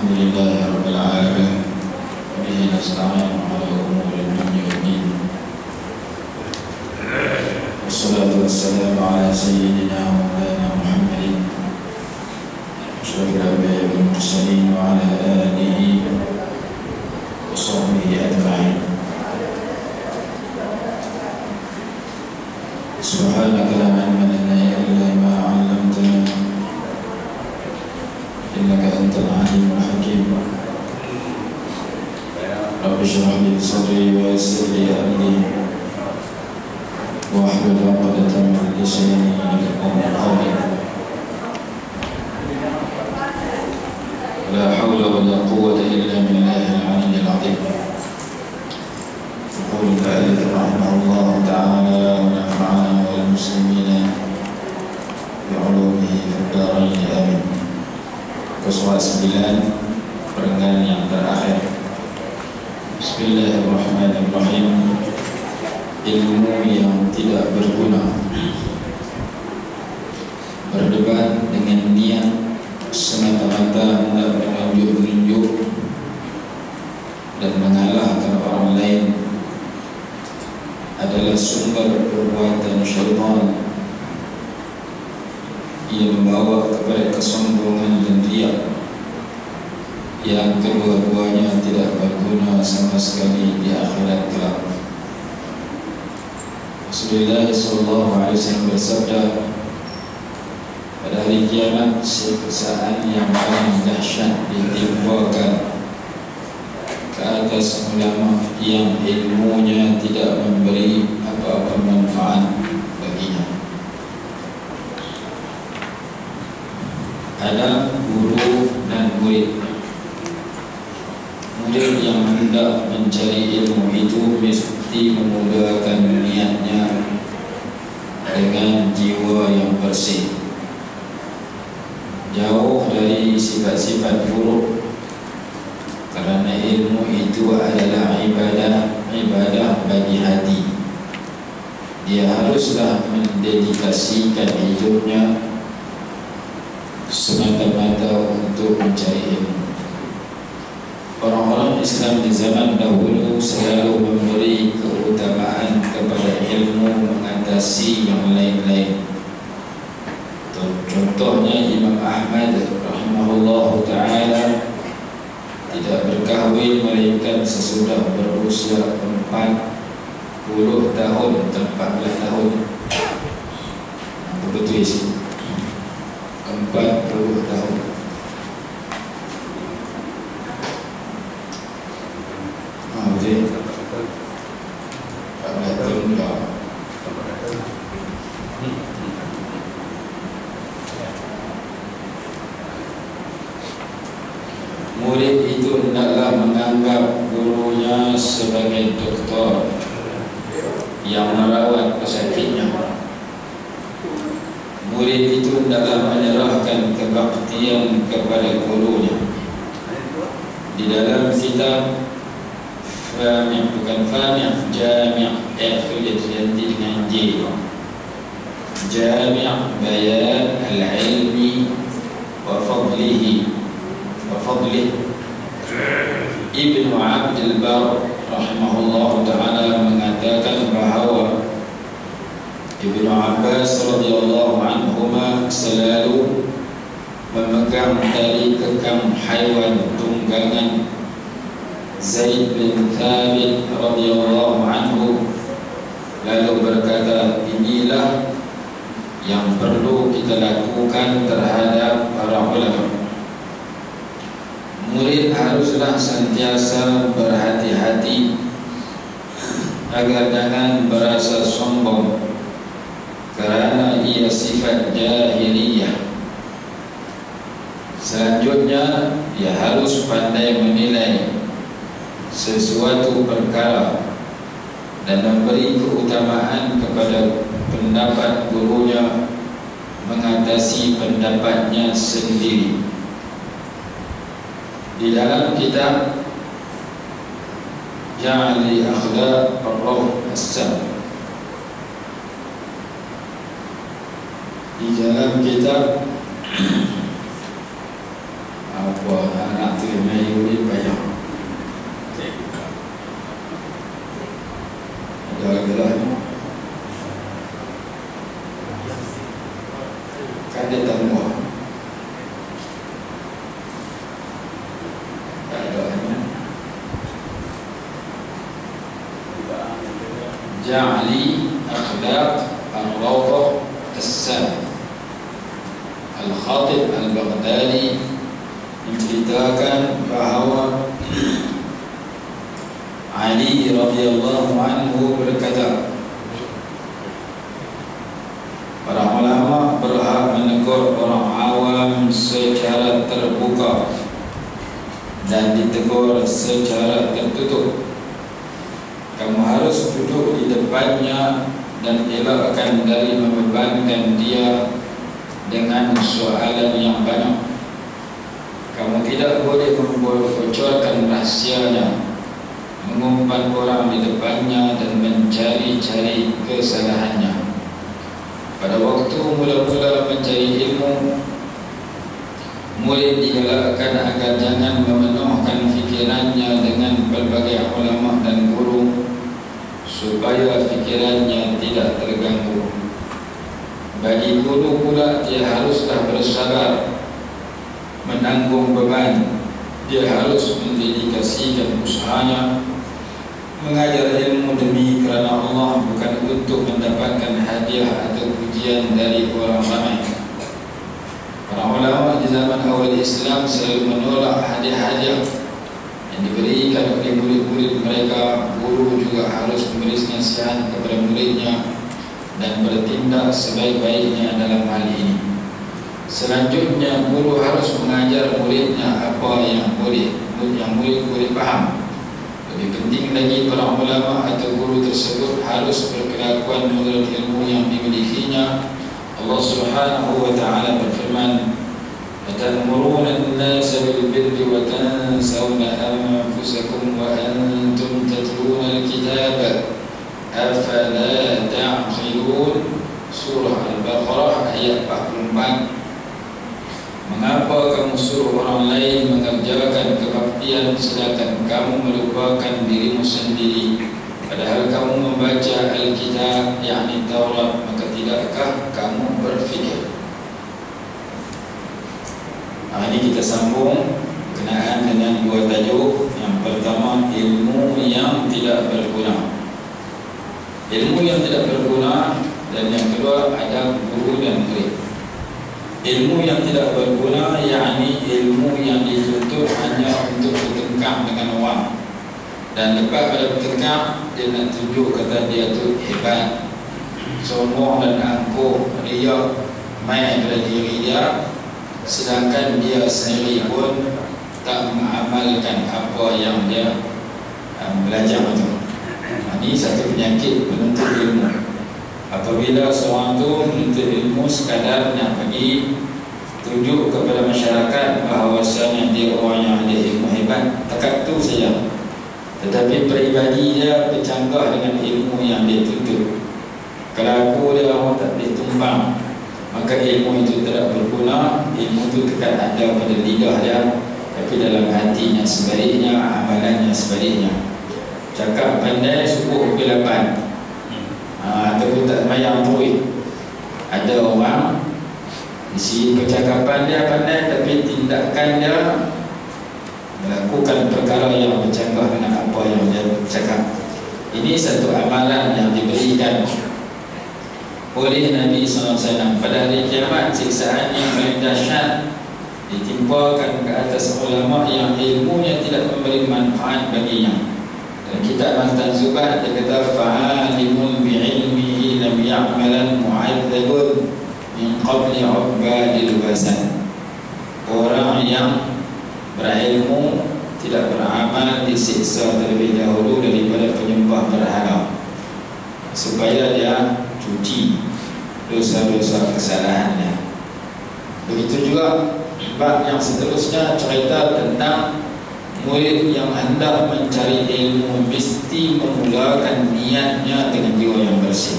Alhamdulillahi Rabbil Alamin. Bihi nasta'in ala umuri dunya wa din. Wassalatu wassalamu ala sayyidina wa maulana Muhammadin asyrafil anbiya'i wal mursalin wa ala alihi wa sahbihi ajma'in. Subhanaka la ilma lana illa ma 'allamtana innaka antal alimul hakim. Rabbi shrah li sadri wa yassir li amri wahlul 'uqdatam min lisani yafqahu qawli. La hawla wa la quwwata illa billahil 'aliyyil 'azim. Yaqulu al-mu'allif rahimahullahu ta'ala wa nafa'ana wal muslimina bi'ulumihi fid dharain amin. Surah 9, perenggan yang terakhir. Bismillahirrahmanirrahim. Ilmu yang tidak berguna. Berdebat dengan niat semata-mata hendak menunjuk-nunjuk dan mengalahkan orang lain adalah sumber perbuatan syaitan. Ia membawa kepada kesombongan dan riya yang kedua-duanya tidak berguna sama sekali di akhirat kelak. Rasulullah SAW bersabda, pada hari kiamat siksaan yang paling dahsyat ditimpakan ke atas ulama yang ilmunya tidak memberi apa-apa manfaat baginya. Ada guru dan murid. Murid yang hendak mencari ilmu itu mesti memudahkan niatnya dengan jiwa yang bersih, jauh dari sifat-sifat buruk, karena ilmu itu adalah ibadah bagi hati. Dia haruslah mendedikasikan hidupnya semata-mata untuk mencari ilmu. Orang-orang Islam di zaman dahulu selalu memberi keutamaan kepada ilmu mengatasi yang lain-lain. Contohnya Imam Ahmad rahimahullahu ta'ala tidak berkahwin melainkan sesudah berusia 40 tahun, 14 tahun. Betul sih, 40 tahun. Betul. 14 tahun dah. Murid itu hendaklah menganggap gurunya sebagai doktor yang merawat pesakitnya. Murid itu hendaklah menyerahkan kebaktian kepada gurunya. Di dalam kitab Fami', bukan Fami', Jami', tulis ganti dengan J. Jami' Bayan Al-Ilmi wa Fadlihi wa Fadlih. Ibnu Abdul Bar rahimahullah ta'ala mengatakan bahawa Ibnu Abbas radhiyallahu anhuma selalu memegang tali kekang haiwan tunggangan Zaid bin Thabit radhiyallahu anhu, lalu berkata, inilah yang perlu kita lakukan terhadap para ulama. Murid haruslah sentiasa berhati-hati agar jangan berasa sombong, kerana ia sifat jahiliyah. Selanjutnya, dia harus pandai menilai sesuatu perkara dan memberi keutamaan kepada pendapat gurunya mengatasi pendapatnya sendiri. Di dalam kitab Ja'ali Akhlaq Ar-Ruh As-Sam, di dalam kitab Wah, anak tu yang main boleh bayar. Ada lagi ni. Kan dia tak muat. Tak ada ni. Ja'ali akhlaq al-rawdah as-sam. Al-Khatib Al-Baghdadi menceritakan bahawa Ali radhiyallahu anhu berkata, para ulama berhak menegur orang awam secara terbuka dan ditegur secara tertutup. Kamu harus duduk di depannya dan elakkan dari membebankan dia dengan soalan yang banyak. Kamu tidak boleh membocorkan rahsianya, mengumpat orang di depannya dan mencari-cari kesalahannya. Pada waktu mula-mula mencari ilmu, murid digalakkan agar jangan memenuhkan fikirannya dengan pelbagai ulama dan guru, supaya fikirannya tidak terganggu. Bagi guru pula, dia haruslah bersabar menanggung beban. Dia harus mendedikasikan usahanya mengajar ilmu demi kerana Allah, bukan untuk mendapatkan hadiah atau pujian dari orang ramai. Para ulama di zaman awal Islam selalu menolak hadiah-hadiah yang diberikan oleh murid-murid mereka. Guru juga harus memberi nasihat kepada muridnya dan bertindak sebaik-baiknya dalam hal ini. Selanjutnya, guru harus mengajar muridnya apa yang murid boleh faham. Lebih penting lagi, para ulama atau guru tersebut harus berkelakuan menurut ilmu yang dimilikinya. Allah Subhanahu wa ta'ala berfirman, "Atamuruna an-nasa bil birri wa tansawna anfusakum wa antum tatluna al-kitaba afala ta'qilun." Surah Al-Baqarah ayat 44. Mengapa kamu suruh orang lain mengerjakan kebaktian sedangkan kamu melupakan dirimu sendiri, padahal kamu membaca Alkitab, yakni Taurat? Maka tidakkah kamu berfikir? Ini kita sambung berkenaan dengan dua tajuk. Yang pertama, ilmu yang tidak berguna. Ilmu yang tidak berguna. Dan yang kedua, ada guru dan murid. Ilmu yang tidak berguna, yakni ilmu yang dituntut hanya untuk bertengkar dengan orang. Dan lepas pada bertengkar, dia nak tunjuk kata dia tu hebat, sombong dan angkuh, riak, main pada diri dia, sedangkan dia sendiri pun tak mengamalkan apa yang dia belajar itu. Ini satu penyakit penuntut ilmu. Apabila seorang itu menuntut ilmu sekadar nak bagi tunjuk kepada masyarakat bahawasanya dia orang yang ada ilmu hebat, takat tu saja, tetapi peribadi dia bercanggah dengan ilmu yang dia tuntut. Kelaku dia orang tak boleh tumbang, maka ilmu itu tidak berguna. Ilmu itu tetap ada pada lidah dia, tapi dalam hatinya sebaliknya, amalannya sebaliknya. Cakap pandai subuh pukul 8, ataupun tak semayang terus. Ada orang isi percakapan dia pandai, tapi tindakan dia melakukan perkara yang bercanggah dengan apa yang dia cakap. Ini satu amalan yang diberikan oleh Nabi SAW. Pada hari kiamat, siksaan yang paling dahsyat ditimpakan ke atas ulama yang ilmunya tidak memberi manfaat baginya. Dalam kitab Matan Zubat dia kata, fa'alimun bi'ilmihi lam ya'malan mu'adzabun min qabli ubadil wazan. Orang yang berilmu tidak beramal disiksa terlebih dahulu daripada penyembah berhala, supaya dia cuci dosa-dosa kesalahannya. Begitu juga bab yang seterusnya cerita tentang murid yang hendak mencari ilmu mesti memulakan niatnya dengan jiwa yang bersih.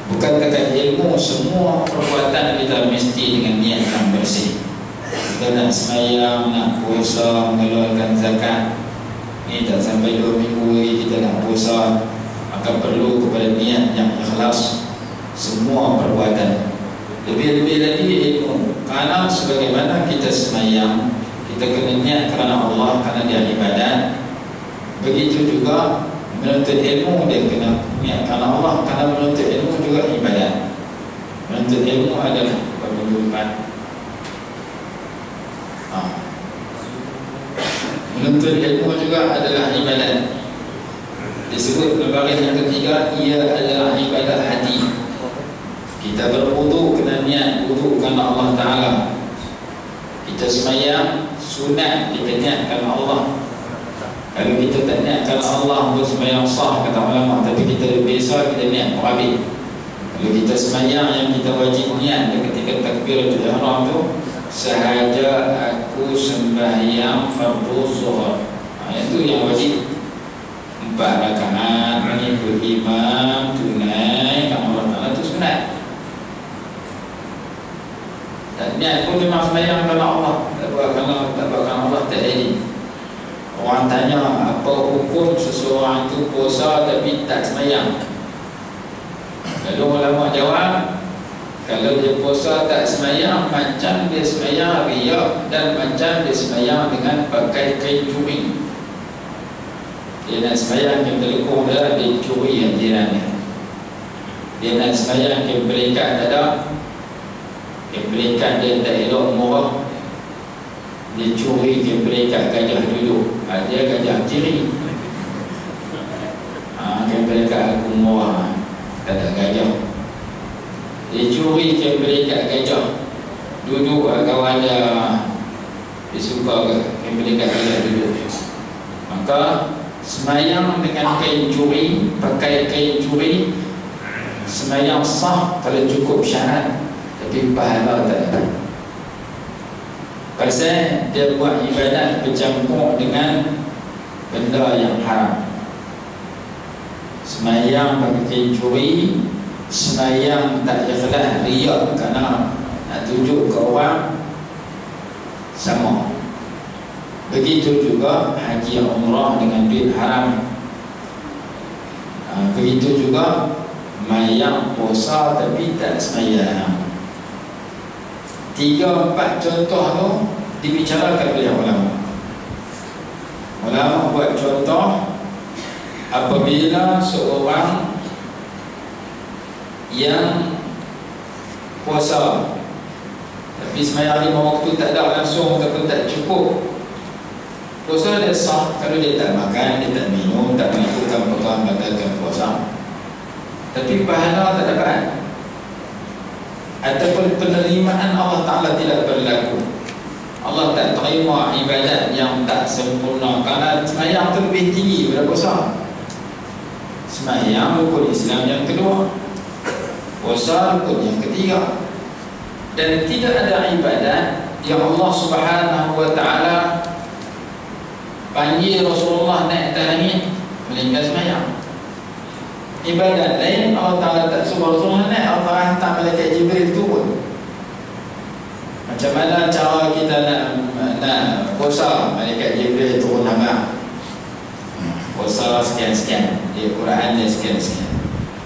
Bukan kata ilmu, semua perbuatan kita mesti dengan niat yang bersih. Kita nak semayang, nak puasa, mengeluarkan zakat, ni tak sampai 2 minggu lagi kita nak puasa, maka perlu kepada niat yang ikhlas semua perbuatan. Lebih-lebih lagi ilmu. Kerana sebagaimana kita semayang, kita kena niat kerana Allah, kerana dia ibadat. Begitu juga menuntut ilmu, dia kena niat kerana Allah, kerana menuntut ilmu juga ibadat. Menuntut ilmu adalah berbuat. Menuntut ilmu juga adalah ibadat. Disebut lembaga yang ketiga, ia adalah ibadat hati. Kita berwudu kena niat wudu kerana Allah Ta'ala. Kita semayang sunat, kita niat kerana Allah. Kalau kita tak niat kerana Allah, untuk semayang sah kata ulama. Tapi kita biasa kita niat muqabid. Kalau kita semayang yang kita wajib niat ketika takbiratul ihram tu, sahaja aku sembahyang fardu zuhur, itu yang wajib 4 rakaat mengikut imam tunai kerana Allah Ta'ala itu sunat. Dan niat pun memang sembahyang kerana Allah, tak buat kerana Allah tak jadi. Orang tanya apa hukum seseorang itu puasa tapi tak sembahyang. Lalu ulama jawab, kalau dia puasa tak sembahyang, macam dia sembahyang riak dan macam dia sembahyang dengan pakai kain curi. Dia nak sembahyang yang terlekong dah, dia curi yang jirannya. Dia nak sembahyang yang berikat dada, yang berikat dia tak elok murah, dia curi yang berikat gajah duduk, dia gajah ciri. Yang berikat aku murah, tak ada gajah. Dia curi dia berikat gajah duduk, kawan dia suka dia berikat gajah duduk. Maka semayang dengan kain curi, pakai kain curi, semayang sah kalau cukup syarat, tapi pahala tak ada. Pasal dia buat ibadat bercampur dengan benda yang haram. Semayang pakai kain curi, semayang tak ikhlas riak kerana nak tunjuk ke orang, sama. Begitu juga haji umrah dengan duit haram. Begitu juga mayang puasa tapi tak semayang. 3-4 contoh tu dibicarakan oleh ulama. Ulama buat contoh apabila seorang yang puasa tapi semayang 5 waktu tak ada langsung ataupun tak cukup, puasa dia sah kalau dia tak makan, dia tak minum, tak melakukan perkara batalkan puasa, tapi pahala tak dapat, ataupun penerimaan Allah Ta'ala tidak berlaku. Allah tak terima ibadat yang tak sempurna, kerana semayang tu lebih tinggi daripada puasa. Semayang rukun Islam yang kedua, puasa rukun yang ketiga. Dan tidak ada ibadat yang Allah Subhanahu wa Ta'ala panggil Rasulullah naik atas langit melainkan semayang. Ibadat lain Allah Ta'ala tak suruh Rasulullah naik, Allah Ta'ala hantar malaikat Jibril turun. Macam mana cara kita nak puasa, malaikat Jibril turun nama puasa sekian-sekian, dia Quran dia sekian-sekian.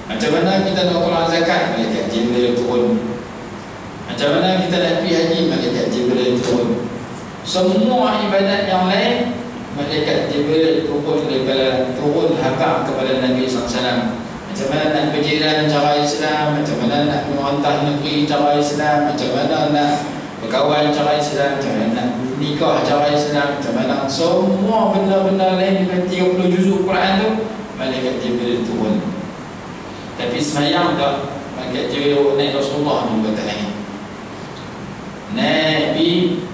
Macam mana kita nak keluar zakat, malaikat Jibril turun. Macam mana kita nak pergi haji, malaikat Jibril turun. Semua ibadat yang lain, malaikat Jibril turun habaq kepada Nabi SAW. Macam mana nak berjiran cara Islam, macam mana nak merantah negeri cara Islam, macam mana nak berkawan cara Islam, macam mana nak nikah cara Islam, macam mana semua benda-benda lain di 30 juzuk Quran tu, malaikat Jibril turun. Tapi semayang tak, malaikat Jibril naik Rasulullah ni buat lain. Nabi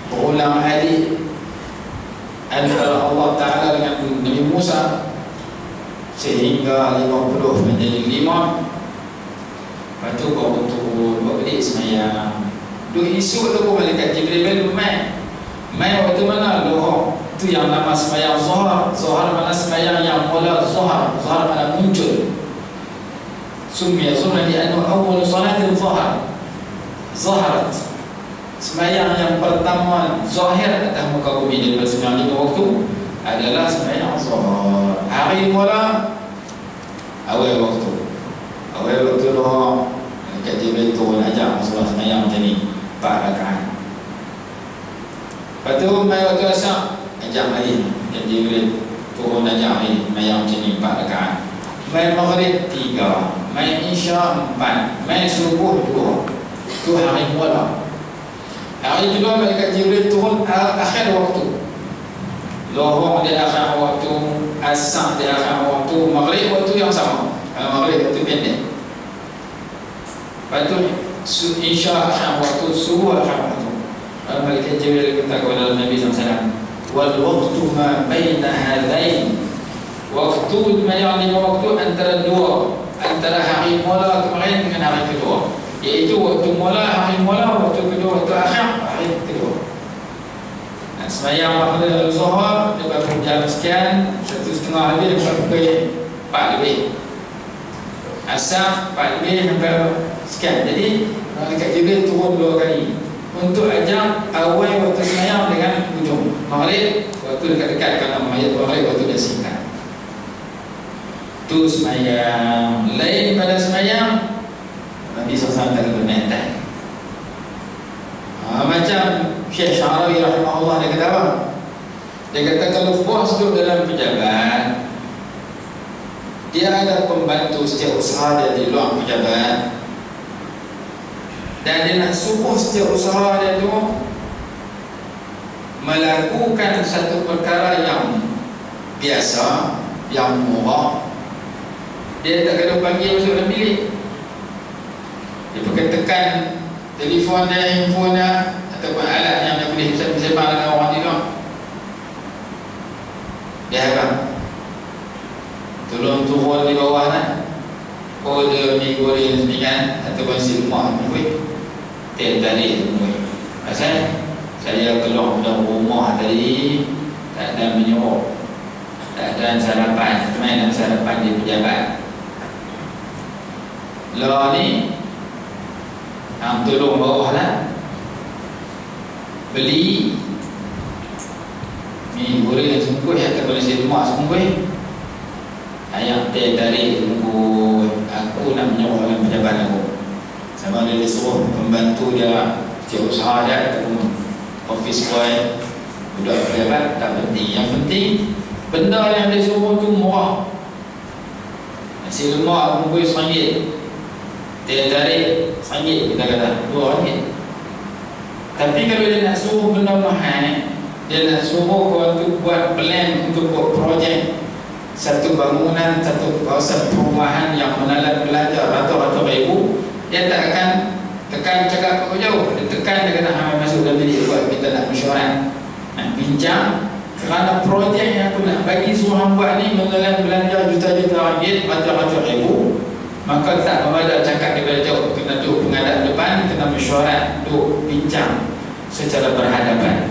berulang alik antara Allah Ta'ala dengan Nabi Musa sehingga 50 menjadi 5. Lepas tu baru turun, baru balik semayang. Duk isu tu pun malaikat Jibril main waktu mana? Lohor. Itu yang nama semayang Zuhar. Zuhar mana semayang yang mula Zuhar. Zuhar mana muncul. Sumia Zuhar di anu awal salatin Zuhar. Zaharat. Sembahyang yang pertama zahir atas muka bumi daripada sembahyang 5 waktu adalah sembahyang zuhur. Hari mula awal waktu. Awal waktu doa dekat Jibril turun ajar Rasulullah sembahyang macam ni 4 rakaat. Lepas tu mai waktu asar ajar lagi dekat Jibril turun ajar lagi sembahyang macam ni 4 rakaat. Mai maghrib 3, mai isya 4, mai subuh 2. Tu hari mula. Hari kedua malaikat Jibril turun akhir waktu. Zuhur di akhir waktu, asar di akhir waktu, maghrib waktu yang sama. Kalau maghrib waktu pendek. Lepas tu isya akhir waktu, subuh akhir waktu. Kalau malaikat Jibril kata kepada Nabi SAW, wal waktu ma baina hadain. Waktu yang 5 waktu antara dua, antara hari mula kemarin dengan hari kedua, iaitu waktu mula, hari mula, waktu kedua, waktu akhir, hari kedua. Sembahyang maghrib zuhur daripada jam sekian, 1:30 lebih sampai pukul 4 lebih. Asar 4 lebih sampai sekian. Jadi malaikat Jibril turun 2 kali untuk ajar awal waktu sembahyang dengan hujung maghrib, waktu dekat-dekat, kerana maghrib waktu dah singkat. Tu sembahyang. Lain pada sembahyang Nabi SAW tak kena atas. Macam Syekh Syarawi rahimahullah dia kata apa? Dia kata kalau bos duduk dalam pejabat, dia ada pembantu setiap usaha dia di luar pejabat, dan dia nak suruh setiap usaha dia tu melakukan satu perkara yang biasa, yang murah. Dia tak kena panggil masuk dalam bilik. Dia pakai tekan telefon dia, handphone dia, ataupun alat yang dia boleh bersama dengan orang di luar. Dia harap tolong turun di bawah lah, order mi goreng sendirian ataupun si rumah ni, tiap tarik ni. Pasal saya keluar dari rumah tadi tak ada menyuruh, tak ada sarapan, main nak sarapan di pejabat. Lah ni hang tolong bawah lah, beli mi goreng sungguh ataupun nasi lemak sungguh, ayam teh tarik tunggu aku nak menyuruh dalam pejabat aku. Sama ada dia suruh pembantu dia, setiap usaha dia ataupun office boy, budak pejabat, tak penting. Yang penting benda yang dia suruh tu murah. Nasi lemak tunggu RM1, teh tarik RM1, kita kata RM2. Tapi kalau dia nak suruh benda mahal, dia nak suruh kau untuk buat plan, untuk buat projek satu bangunan, satu kawasan perumahan yang menelan belanja ratus-ratus ribu, dia tak akan tekan cakap kau jauh. Dia tekan, dia kata hamil masuk dalam bilik buat, kita nak mesyuarat, nak bincang, kerana projek yang aku nak bagi suruh buat ni menelan belanja juta-juta ringgit, ratus-ratus ribu. Maka tak memada cakap daripada jauh, kena duduk pengadap depan, kena mesyuarat, duduk bincang secara berhadapan.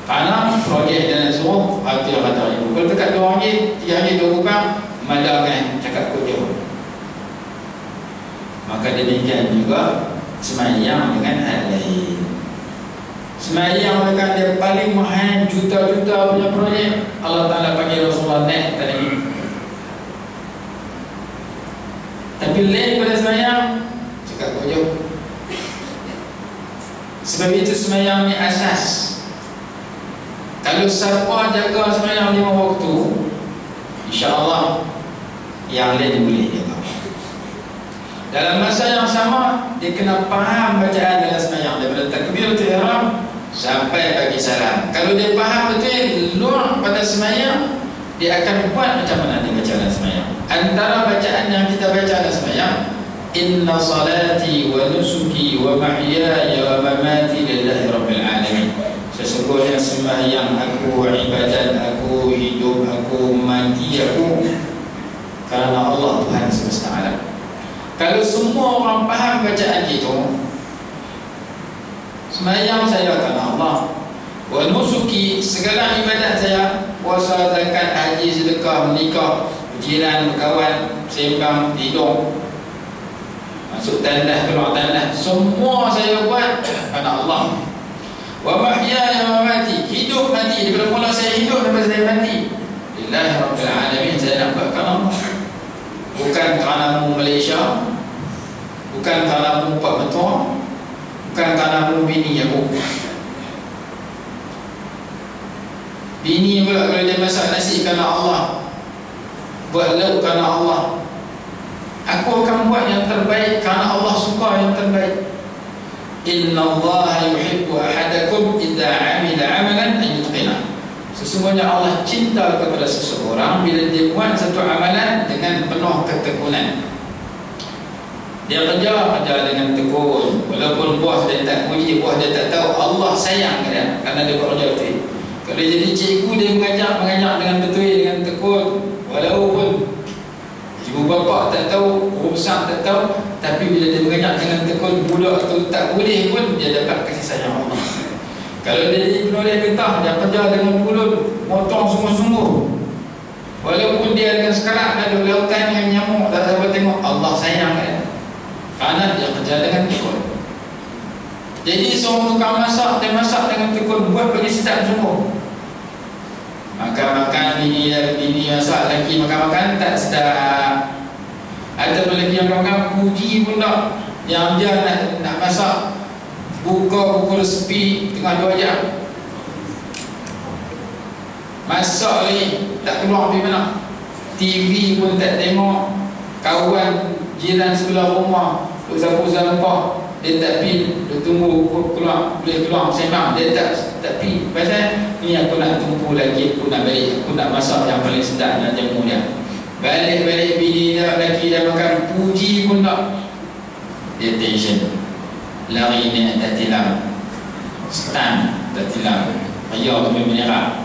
Kerana projek dia nak suruh ratus-ratus ribu. Kalau dekat RM2, RM3, RM2, madamkan cakap kau jauh. Maka demikian juga sembahyang dengan hal lain. Sembahyang dengan dia paling mahal, juta-juta punya projek, Allah Ta'ala panggil Rasulullah naik tadi ni. Tapi lain pada sembahyang, cakap kau jauh. Sebab itu sembahyang ni asas. Kalau siapa jaga sembahyang 5 waktu, insya-Allah yang lain boleh jaga. Dalam masa yang sama, dia kena faham bacaan dalam sembahyang daripada takbiratul ihram sampai bagi salam. Kalau dia faham betul luar pada sembahyang, dia akan buat macam mana dia baca dalam sembahyang. Antara bacaan yang kita baca dalam sembahyang, inna salati wa nusuki wa mahyaya wa mamati lillahi rabbil alamin. Sesungguhnya sembahyang aku, ibadat aku, hidup aku, mati aku kerana Allah Tuhan semesta alam. Kalau semua orang faham bacaan itu, sembahyang saya kerana Allah, wa nusuki, segala ibadat saya, puasa, zakat, haji, sedekah, menikah, jiran, berkawan, sembang, tidur, masuk tandas, keluar tandas, semua saya buat kerana Allah. Wa mahyaya wa mamati, hidup mati, daripada mula saya hidup sampai saya mati, lillahi rabbil alamin, saya nak buat kerana Allah. Bukan kerana mu Malaysia, bukan kerana mu pak mentua, bukan kerana mu bini aku. Bini pula kalau dia masak nasi kerana Allah, buat lauk kerana Allah, aku akan buat yang terbaik kerana Allah suka yang terbaik. Inna Allah yuhibbu ahadakum idza amila amalan an yutqina. Sesungguhnya Allah cinta kepada seseorang bila dia buat satu amalan dengan penuh ketekunan. Dia kerja dengan tekun, walaupun bos dia tak puji, bos dia tak tahu, Allah sayang dia kerana dia buat kerja betul. Kalau dia jadi cikgu, dia mengajar dengan betul, dengan tekun, walaupun ibu bapa tak tahu, guru besar tak tahu, tapi bila dia mengajar dengan tekun, budak tu tak boleh pun dia dapat kasih sayang Allah. Kalau dia jadi penulis getah, dia kerja dengan mulut, motong sungguh-sungguh, walaupun dia dengan sekarat lalu lautan dengan nyamuk, tak dapat tengok, Allah sayang dia kerana dia kerja dengan tekun. Jadi seorang tukang masak, dia masak dengan tekun, buat bagi sedap sungguh. Makan-makan bini masak, lelaki makan-makan tak sedap. Ada lelaki yang makan puji pun tak. Yang dia nak masak, buka pukul sepi tengah 2 jam, masak lagi tak keluar pergi mana, TV pun tak tengok, kawan jiran sebelah rumah usah-usah lempah, dia tak pergi, dia tunggu keluar, boleh keluar sembang, dia tak pergi. Pasal ni aku nak tumpu lagi, aku nak balik, aku nak masak yang paling sedap dan jamu dia. Balik-balik bini dia, lelaki dia makan puji pun tak, dia tension, lari ni tak tilam, stand tak tilam, ayah tu menyerah.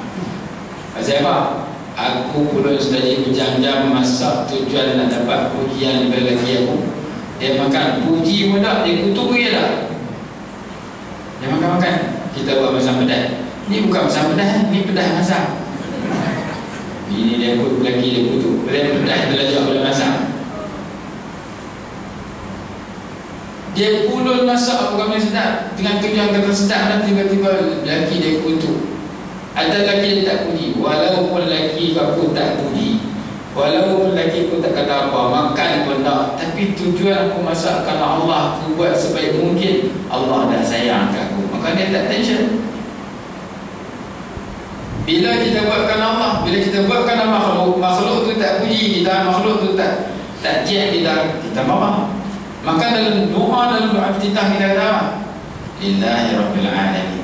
Pasal apa? Aku pula sudah berjam-jam masak tujuan nak dapat pujian daripada lelaki aku. Dia makan puji pun tak, dia kutuk je tak. Dia makan-makan, kita buat masam pedas. Ni bukan masam pedas, ni pedas masak. Ini dia kutuk, lelaki dia kutuk, dia pedas belajar boleh masak. Dia pulun masak bukan boleh sedap, dengan tujuan kata sedap, dan tiba-tiba lelaki dia kutuk. Ada lelaki dia tak puji, walaupun lelaki aku tak puji, walaupun lelaki aku tak kata apa, makan pun tak, tapi tujuan aku masak kerana Allah, aku buat sebaik mungkin, Allah dah sayang kat aku, maka dia tak tension. Bila kita buat kerana Allah, bila kita buat kerana makhluk tu tak puji kita, makhluk tu tak jek kita marah. Maka dalam doa iftitah kita kata, lillahi rabbil alamin,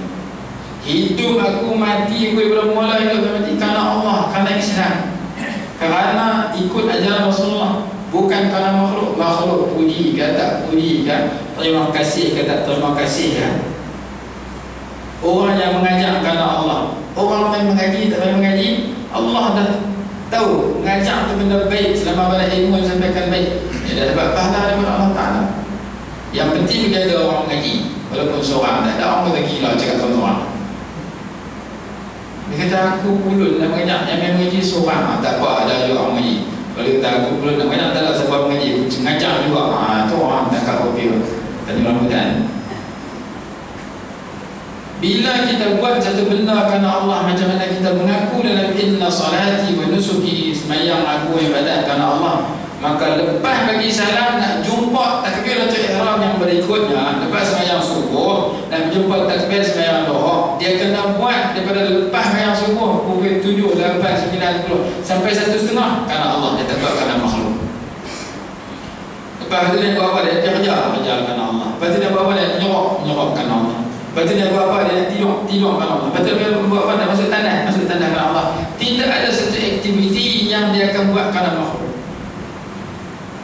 hidup aku mati aku daripada mula hidup dan mati kerana Allah, kerana Islam, kerana ikut ajaran Rasulullah, bukan kerana makhluk puji ke tak puji ke, terima kasih ke tak terima kasih ke. Orang yang mengajar kerana Allah, orang yang mengaji tak mengaji, Allah dah tahu mengajar tu benda baik, selama pada ilmu yang sampaikan baik, dia dah dapat pahala daripada Allah Ta'ala. Yang penting dia ada orang mengaji, walaupun seorang, tak ada orang kata gila cakap seorang. Dia kata aku pulun nak mengajar, yang mengaji seorang, tak apa, ada juga orang mengaji. Kalau dia kata aku pulun nak mengajar, tak ada sebab mengaji, aku mengajar juga, tu orang tangkap kopi tadi rambutan. Bila kita buat satu benda kerana Allah, macam mana kita mengaku dalam inna salati wa nusuki, semayang aku ibadat kerana Allah, maka lepas bagi salam nak jumpa takbiratul ihram yang berikutnya, lepas semayang subuh nak jumpa takbir semayang doa, dia kena buat daripada lepas semayang subuh pukul 7, 8, 9, 10 sampai 1:30 kerana Allah, dia tak buat kerana makhluk. Lepas tu dia buat apa? Dia kerja kerana Allah. Lepas tu dia buat apa? Dia nyerok kerana Allah. Lepas tu dia buat apa? Dia tidur kerana Allah. Lepas tu dia buat apa? Dia masuk tandas kerana Allah. Tidak ada satu aktiviti yang dia akan buat kerana makhluk.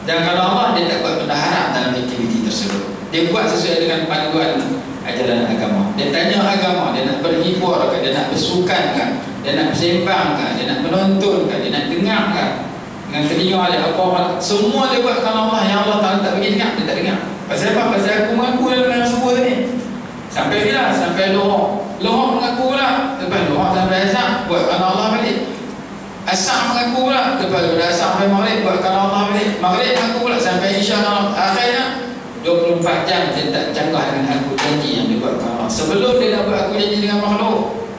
Dan kerana Allah, dia tak buat benda haram dalam aktiviti tersebut. Dia buat sesuai dengan panduan ajaran agama. Dia tanya agama, dia nak berhibur ke, dia nak bersukan ke, dia nak bersembang ke, dia nak menonton ke, dia nak dengar ke, dengan telinga dia apa orang, semua dia buat kerana Allah. Yang Allah tak bagi dengar, dia tak dengar. Pasal apa? Pasal aku mengaku dalam subuh tadi. Sampai bila? Sampai lohok mengaku pula. Lepas lohok sampai asar, buat kerana Allah balik. Asar mengaku pula. Lepas asar sampai maghrib, buat kerana Allah balik. Maghrib mengaku pula sampai isya akhirnya 24 jam dia tak canggah dengan aku janji yang dia buat dengan Allah. Sebelum dia nak buat aku janji dengan makhluk,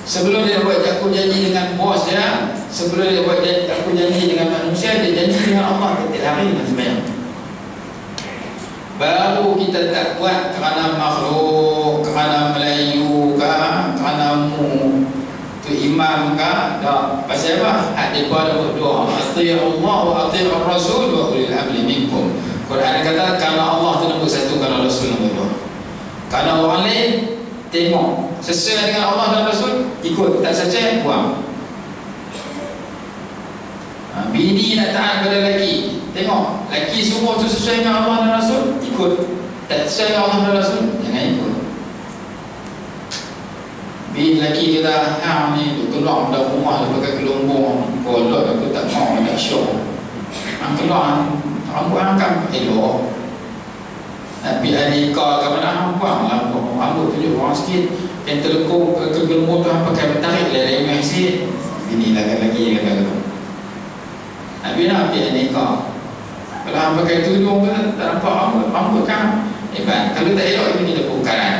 sebelum dia buat aku janji dengan bos dia, sebelum dia buat aku janji dengan manusia, dia janji dengan Allah setiap hari dan sembahyang. Baru kita tak buat kerana makhluk, kerana Melayu kah, kerana mu tu imam kah, tak. Pasal apa? Hak depa ada berdoa, atii'u Allah wa atii'ur Rasul wa ulil amri minkum. Quran kata kalau Allah tu nombor satu, kalau Rasul nombor dua. Kalau orang lain tengok sesuai dengan Allah dan Rasul, ikut, tak sesuai buang. Bini nak taat pada lelaki, tengok lelaki semua tu sesuai dengan Allah dan Rasul, ikut. Tak sesuai dengan Allah dan Rasul, jangan ikut. Bini lelaki kata, hang ni keluar dari rumah dia pakai kelombong, kolot aku tak mau, tak syok. Hang keluar rambut hang kan elok, nak pergi nikah ke mana, hang buang rambut tunjuk orang sikit, yang telekung ke kelombong tu hang pakai tarik lelai sikit. Bini lelaki kata tu, Nabi nak pergi nikah, kalau hang pakai tudung ke tak nampak rambut kan hebat. Kalau tak elok ini kita bukan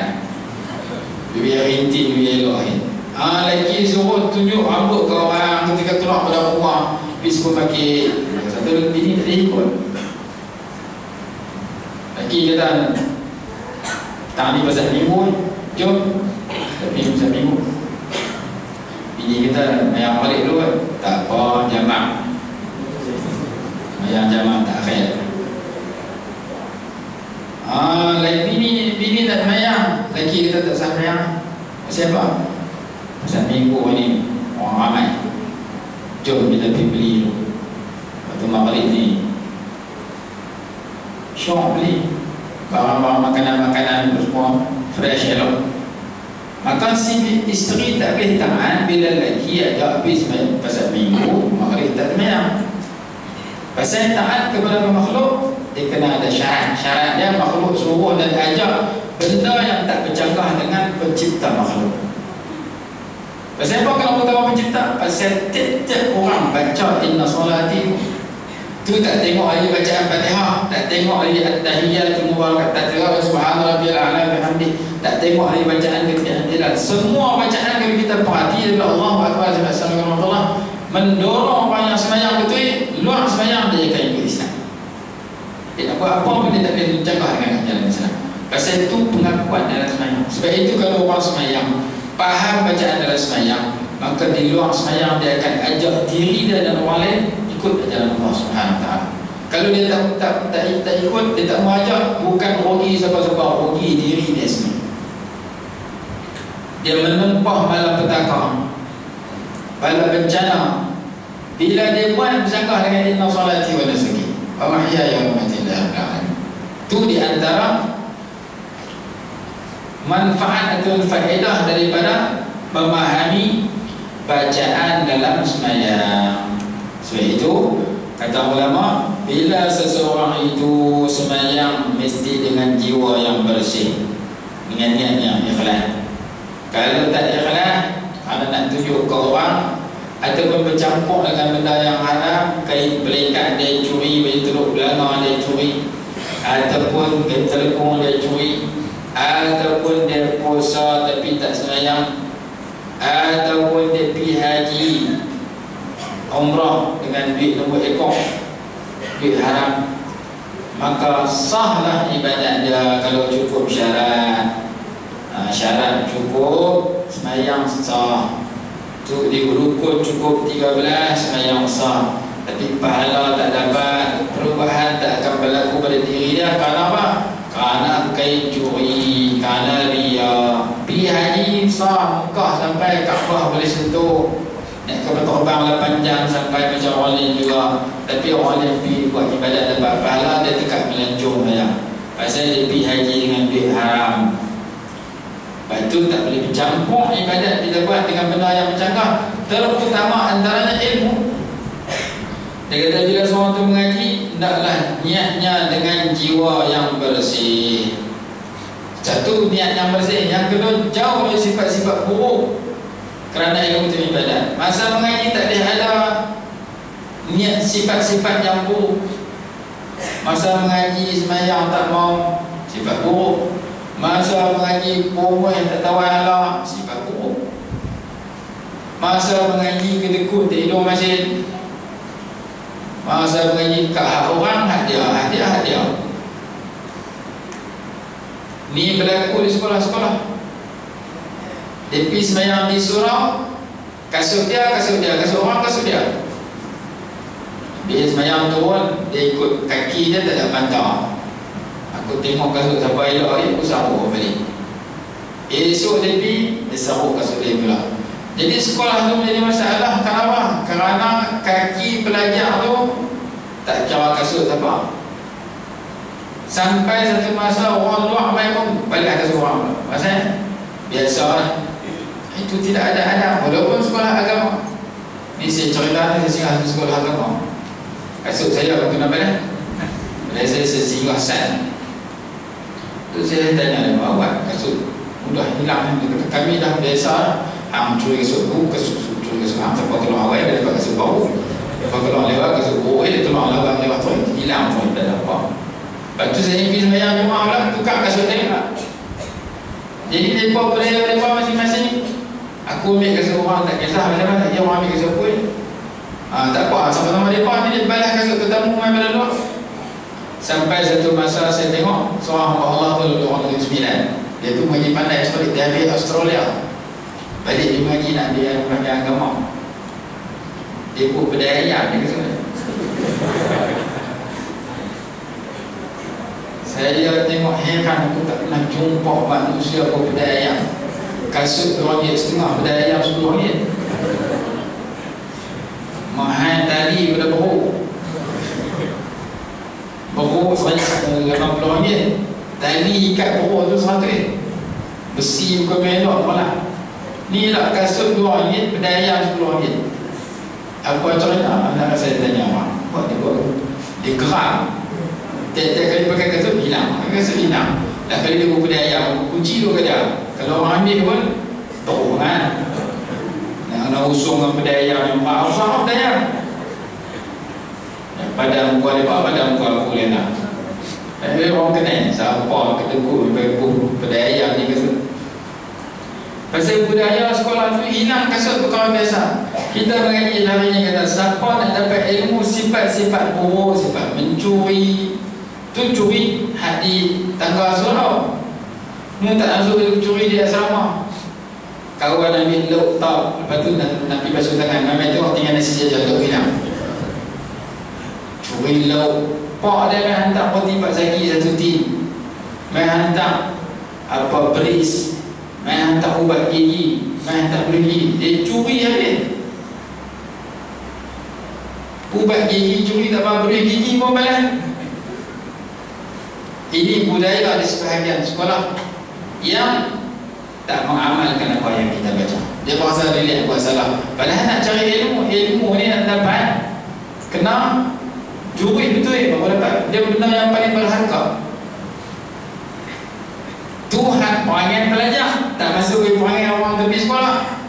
biar rinting, biar elok ni. Lelaki suruh tunjuk rambut ke orang ketika keluar pada rumah, pergi supermarket. Satu bini tak ikut. Lelaki kata, tak ni pasal minggu, jom tapi pasal minggu. Bini kata, yang balik dulu kan, tak apa, jamak. Yang jamaah tak khair. Bini tak semayang, lelaki kita tak semayang. Pasal apa? Pasal minggu ni orang ramai, jom kita pergi beli waktu maghrib ni, syok beli barang-barang makanan-makanan semua fresh elok. Maka si isteri tak boleh tahan bila lelaki ada habis pasal minggu maghrib tak semayang. Pasal taat kepada makhluk, dia kena ada syarat. Syarat dia makhluk suruh dan ajak benda yang tak bercanggah dengan pencipta makhluk. Pasal apa kalau utama pencipta? Pasal tiap-tiap orang baca inna solati tu tak tengok lagi bacaan Fatihah, tak tengok lagi at-tahiyyatul mubarakat, tak tengok subhana rabbiyal a'la bihamdi, tak tengok lagi bacaan ketiadaan. Semua bacaan kalau kita perhati dari Allahu akbar subhanahu wa ta'ala mendorong orang yang semayang betul, luar semayang dia akan ikut Islam. Dia nak buat apa pun dia tak boleh menjaga dengan jalan Islam. Pasal itu pengakuan dalam semayang. Sebab itu kalau orang semayang faham bacaan dalam semayang, maka di luar semayang dia akan ajak diri dia dan orang lain ikut jalan Allah Subhanahu Wa Taala. Kalau dia tak ikut, dia tak mau ajak, bukan rugi siapa-siapa, rugi diri dia sendiri. Dia menempah malapetaka, bala bencana. Bila dia buat bersanggah dengan inna salati wa nusuki wa mahyaya wa mamati lillahi rabbil alamin. Itu di antara manfaat atau faedah daripada memahami bacaan dalam sembahyang. Sebab itu kata ulama, bila seseorang itu sembahyang mesti dengan jiwa yang bersih, dengan niat yang ikhlas. Kalau tak ikhlas, kalau nak tunjuk ke orang ataupun bercampur dengan benda yang haram, kain belikat dia curi, baju teluk belanga dia curi, ataupun kain telekung dia curi, ataupun dia puasa tapi tak sembahyang, ataupun dia pergi haji umrah dengan duit nombor ekor, duit haram, maka sahlah ibadat dia kalau cukup syarat. Syarat cukup, sembahyang sah. Tu di rukun cukup 13, sembahyang sah. Tapi pahala tak dapat, perubahan tak akan berlaku pada diri dia. Kerana apa? Kerana kain curi, kerana ria. Pergi haji sah, Mekah sampai Kaabah boleh sentuh, naik kapal terbang 8 jam sampai macam orang lain juga. Tapi orang lain pergi buat ibadat dapat pahala, dia tekak melancong saja. Pasal dia pergi haji dengan duit haram. Lepas itu tak boleh bercampur ibadat kita buat dengan benda yang bercanggah. Terutama antaranya ilmu. Dia kata bila seorang tu mengaji, hendaklah niatnya dengan jiwa yang bersih. Satu, niat yang bersih. Yang kedua, jauh dari sifat-sifat buruk. Kerana ilmu itu ibadat. Masa mengaji tak boleh ada niat sifat-sifat yang buruk. Masa mengaji semayang tak mau, sifat buruk. Masa mengaji perempuan tak tahu Allah, sifat buruk. Masa mengaji kedekut tidur masjid. Masa mengaji kat hak orang, hak dia. Ni berlaku di sekolah-sekolah. Dia pergi semayang di surau, kasut dia, kasut orang, kasut dia. Dia semayang turun, dia ikut kaki dia tak ada pantau. Aku tengok kasut siapa elok hari, aku saruk balik. Esok dia pergi, dia saruk kasut dia pula. Jadi sekolah tu menjadi masalah. Kenapa? Kerana kaki pelajar tu tak kira kasut siapa. Sampai satu masa orang luar main pun balik kasut orang. Maksudnya biasa lah. Itu tidak ada adab. Walaupun sekolah agama. Ni saya cerita ni, saya singgah sekolah agama. Kasut saya aku kena balik. Bila saya singgah san, tu saya tanya dia, awak kasut mudah hilang. Kami dah biasa hang curi kasut bu, curi kasut hang. Siapa keluar awal dia dapat kasut baru. Siapa keluar lewat kasut baru, dia keluar lewat tu hilang pun tak ada apa. Lepas tu saya pergi semayang rumah pula, tukar kasut dia pula. Jadi mereka budaya mereka masing-masing. Aku ambil kasut orang tak kisah macam mana, dia orang ambil kasut aku. Tak apa, sama-sama mereka ni dia balas kasut tetamu main pada luar. Sampai satu masa saya tengok seorang hamba Allah tu orang negeri Sembilan. Dia tu mengaji pandai Australia, dia ambil Australia. Balik dia mengaji nak dia belajar agama. Dia pun pedaya dia kata. Saya tengok heran, aku tak pernah jumpa manusia pun pedaya. Kasut RM2.5, pedaya RM10. Mahal tali pada beruk. Beruk sebanyak RM80. Tali ikat beruk tu RM100. Besi bukan melok malah. Ni lah kasut RM2, pedaya RM10. Apa caranya? Anak saya tanya orang, buat dia buat. Dia geram. Tiap-tiap kali pakai kasut hilang. Kasut hilang. Dah kali dia buat pedaya, kunci tu kerja. Kalau orang ambil pun teruk kan. Nak usung dengan pedaya yang besar pedaya. Pada muka dia, pada muka aku dia nak. Orang kenal siapa kedekut pedaya ni kasut. Pasal budaya sekolah tu hilang kasut perkara biasa. Kita mengaji harinya kata siapa nak dapat ilmu sifat-sifat buruk, sifat mencuri, tu curi hak di tangga surau. Mu tak masuk curi di asrama. Kawan ambil lauk tak, lepas tu nak pergi basuh tangan. Memang tu tinggal nasi jajan lauk hilang. Curi lauk. Pak dia main hantar poti Pak Zaki satu tim. Main hantar apa beris, main hantar ubat gigi, main hantar beli. Dia curi habis. Ubat gigi curi tak apa, beli gigi pun balas. Ini budaya di sebahagian sekolah yang tak mengamalkan apa yang kita baca. Dia berasa dia buat salah. Padahal nak cari ilmu ni nak dapat, kena curi betul baru dapat. Dia benda yang paling berharga. Tuhan perangai pelajar, tak masuk ke perangai orang tepi sekolah.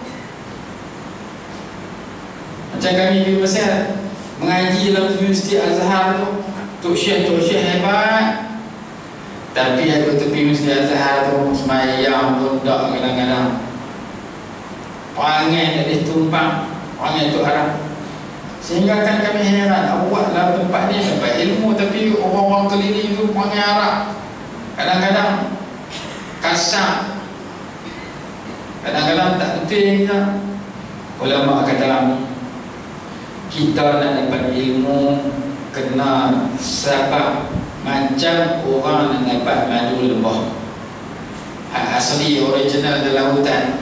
Macam kami di Mesir mengaji dalam Universiti Azhar tu, Tok Syekh hebat. Tapi aku tepi Universiti Azhar tu semayang pun tak kadang-kadang. Perangai tak boleh tumpang, perangai tu haram. Sehingga kan kami heran, awak dalam tempat ni dapat ilmu tapi orang-orang keliling tu perangai Arab. Kadang-kadang kasar, kadang-kadang tak betul kita. Ulama kata kita nak dapat ilmu kena sebab macam orang nak dapat madu lebah. Hak asli original dalam hutan.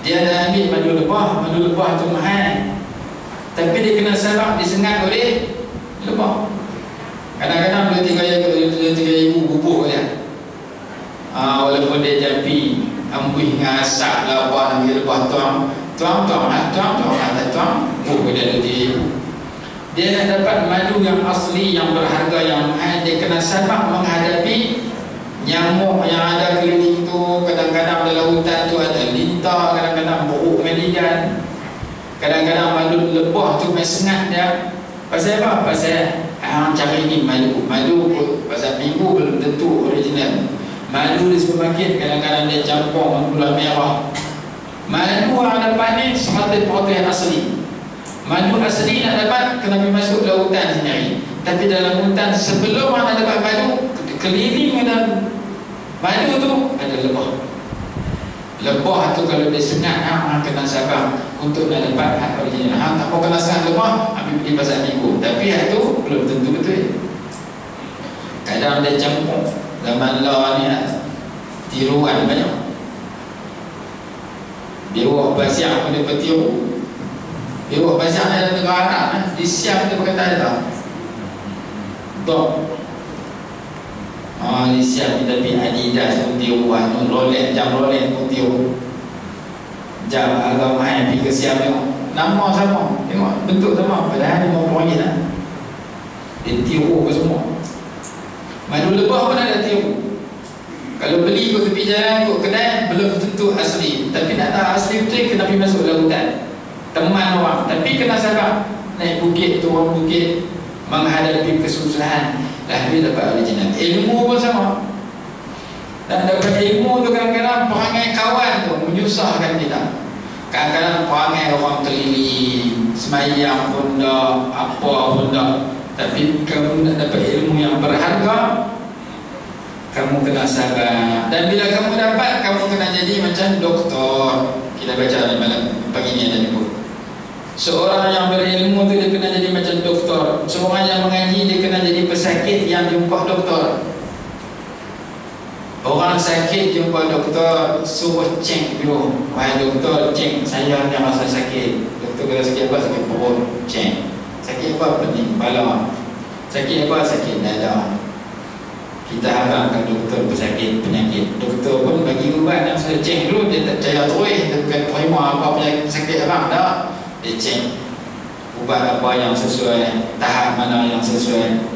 Dia nak ambil madu lebah tu mahal. Tapi dia kena sebab disengat oleh lebah. Kadang-kadang dia 3,000 bubuk dia. Walaupun dia jampi ambuih dengan asap lah apa namanya lebah tuang dia ada dia nak dapat madu yang asli, yang berharga, yang mahal. Dia kena sabar menghadapi nyamuk yang ada keliling tu. Kadang-kadang dalam hutan tu ada lintah, kadang-kadang buruk meligan, kadang-kadang madu lebah tu main sengat dia. Pasal apa? Pasal cari ni madu pasal minggu belum tentu original. Madu di supermarket kadang-kadang dia campur gula merah. Madu yang dapat ni 100% asli. Madu asli nak dapat kena pergi masuk lautan sendiri. Tapi dalam hutan sebelum nak dapat madu, keliling dalam madu tu ada lebah. Lebah tu kalau dia sengat, kena sabar untuk nak dapat hak original. Tak mau kena sengat lebah, ambil pergi pasal minggu. Tapi hak tu belum tentu betul. Kadang dia campur. Zaman law ni tiruan banyak. Dewa Basiak pun dia bertiru. Dewa Basiak ni ada negara Arab di Siam dia berkata tak? Dok. Di Siam ni tapi Adidas pun tiru, Rolex, jam Rolex pun tiru. Jam agak mahal pergi ke Siam tengok. Nama sama, tengok bentuk sama, padahal dia mau orang lah. Dia tiru ke semua. Madu lebah pun ada tiru. Kalau beli ke tepi jalan, ke kedai, belum tentu asli. Tapi nak tahu asli betul, kena pergi masuk lautan. Teman orang. Tapi kena sabar. Naik bukit, turun bukit, menghadapi kesusahan. Dah dia dapat original. Ilmu pun sama. Dan dapat ilmu tu kadang-kadang perangai kawan tu menyusahkan kita. Kadang-kadang perangai orang keliling, semayang pun dah, apa pun dah. Tapi kamu nak dapat ilmu yang berharga, kamu kena sabar. Dan bila kamu dapat, kamu kena jadi macam doktor. Kita baca di malam pagi ni ada buku. Seorang yang berilmu tu dia kena jadi macam doktor. Seorang yang mengaji dia kena jadi pesakit yang jumpa doktor. Orang sakit jumpa doktor, suruh cek dulu. Wahai doktor, cek saya ni rasa sakit. Doktor kata sakit apa? Sakit perut. Cek. Sakit apa? Pening kepala. Sakit apa? Sakit dada. Kita harapkan doktor pesakit penyakit. Doktor pun bagi ubat yang sudah cek dulu. Dia tak percaya terus. Dia bukan terima apa penyakit sakit abang. Tak. Dia cek ubat apa yang sesuai, tahap mana yang sesuai.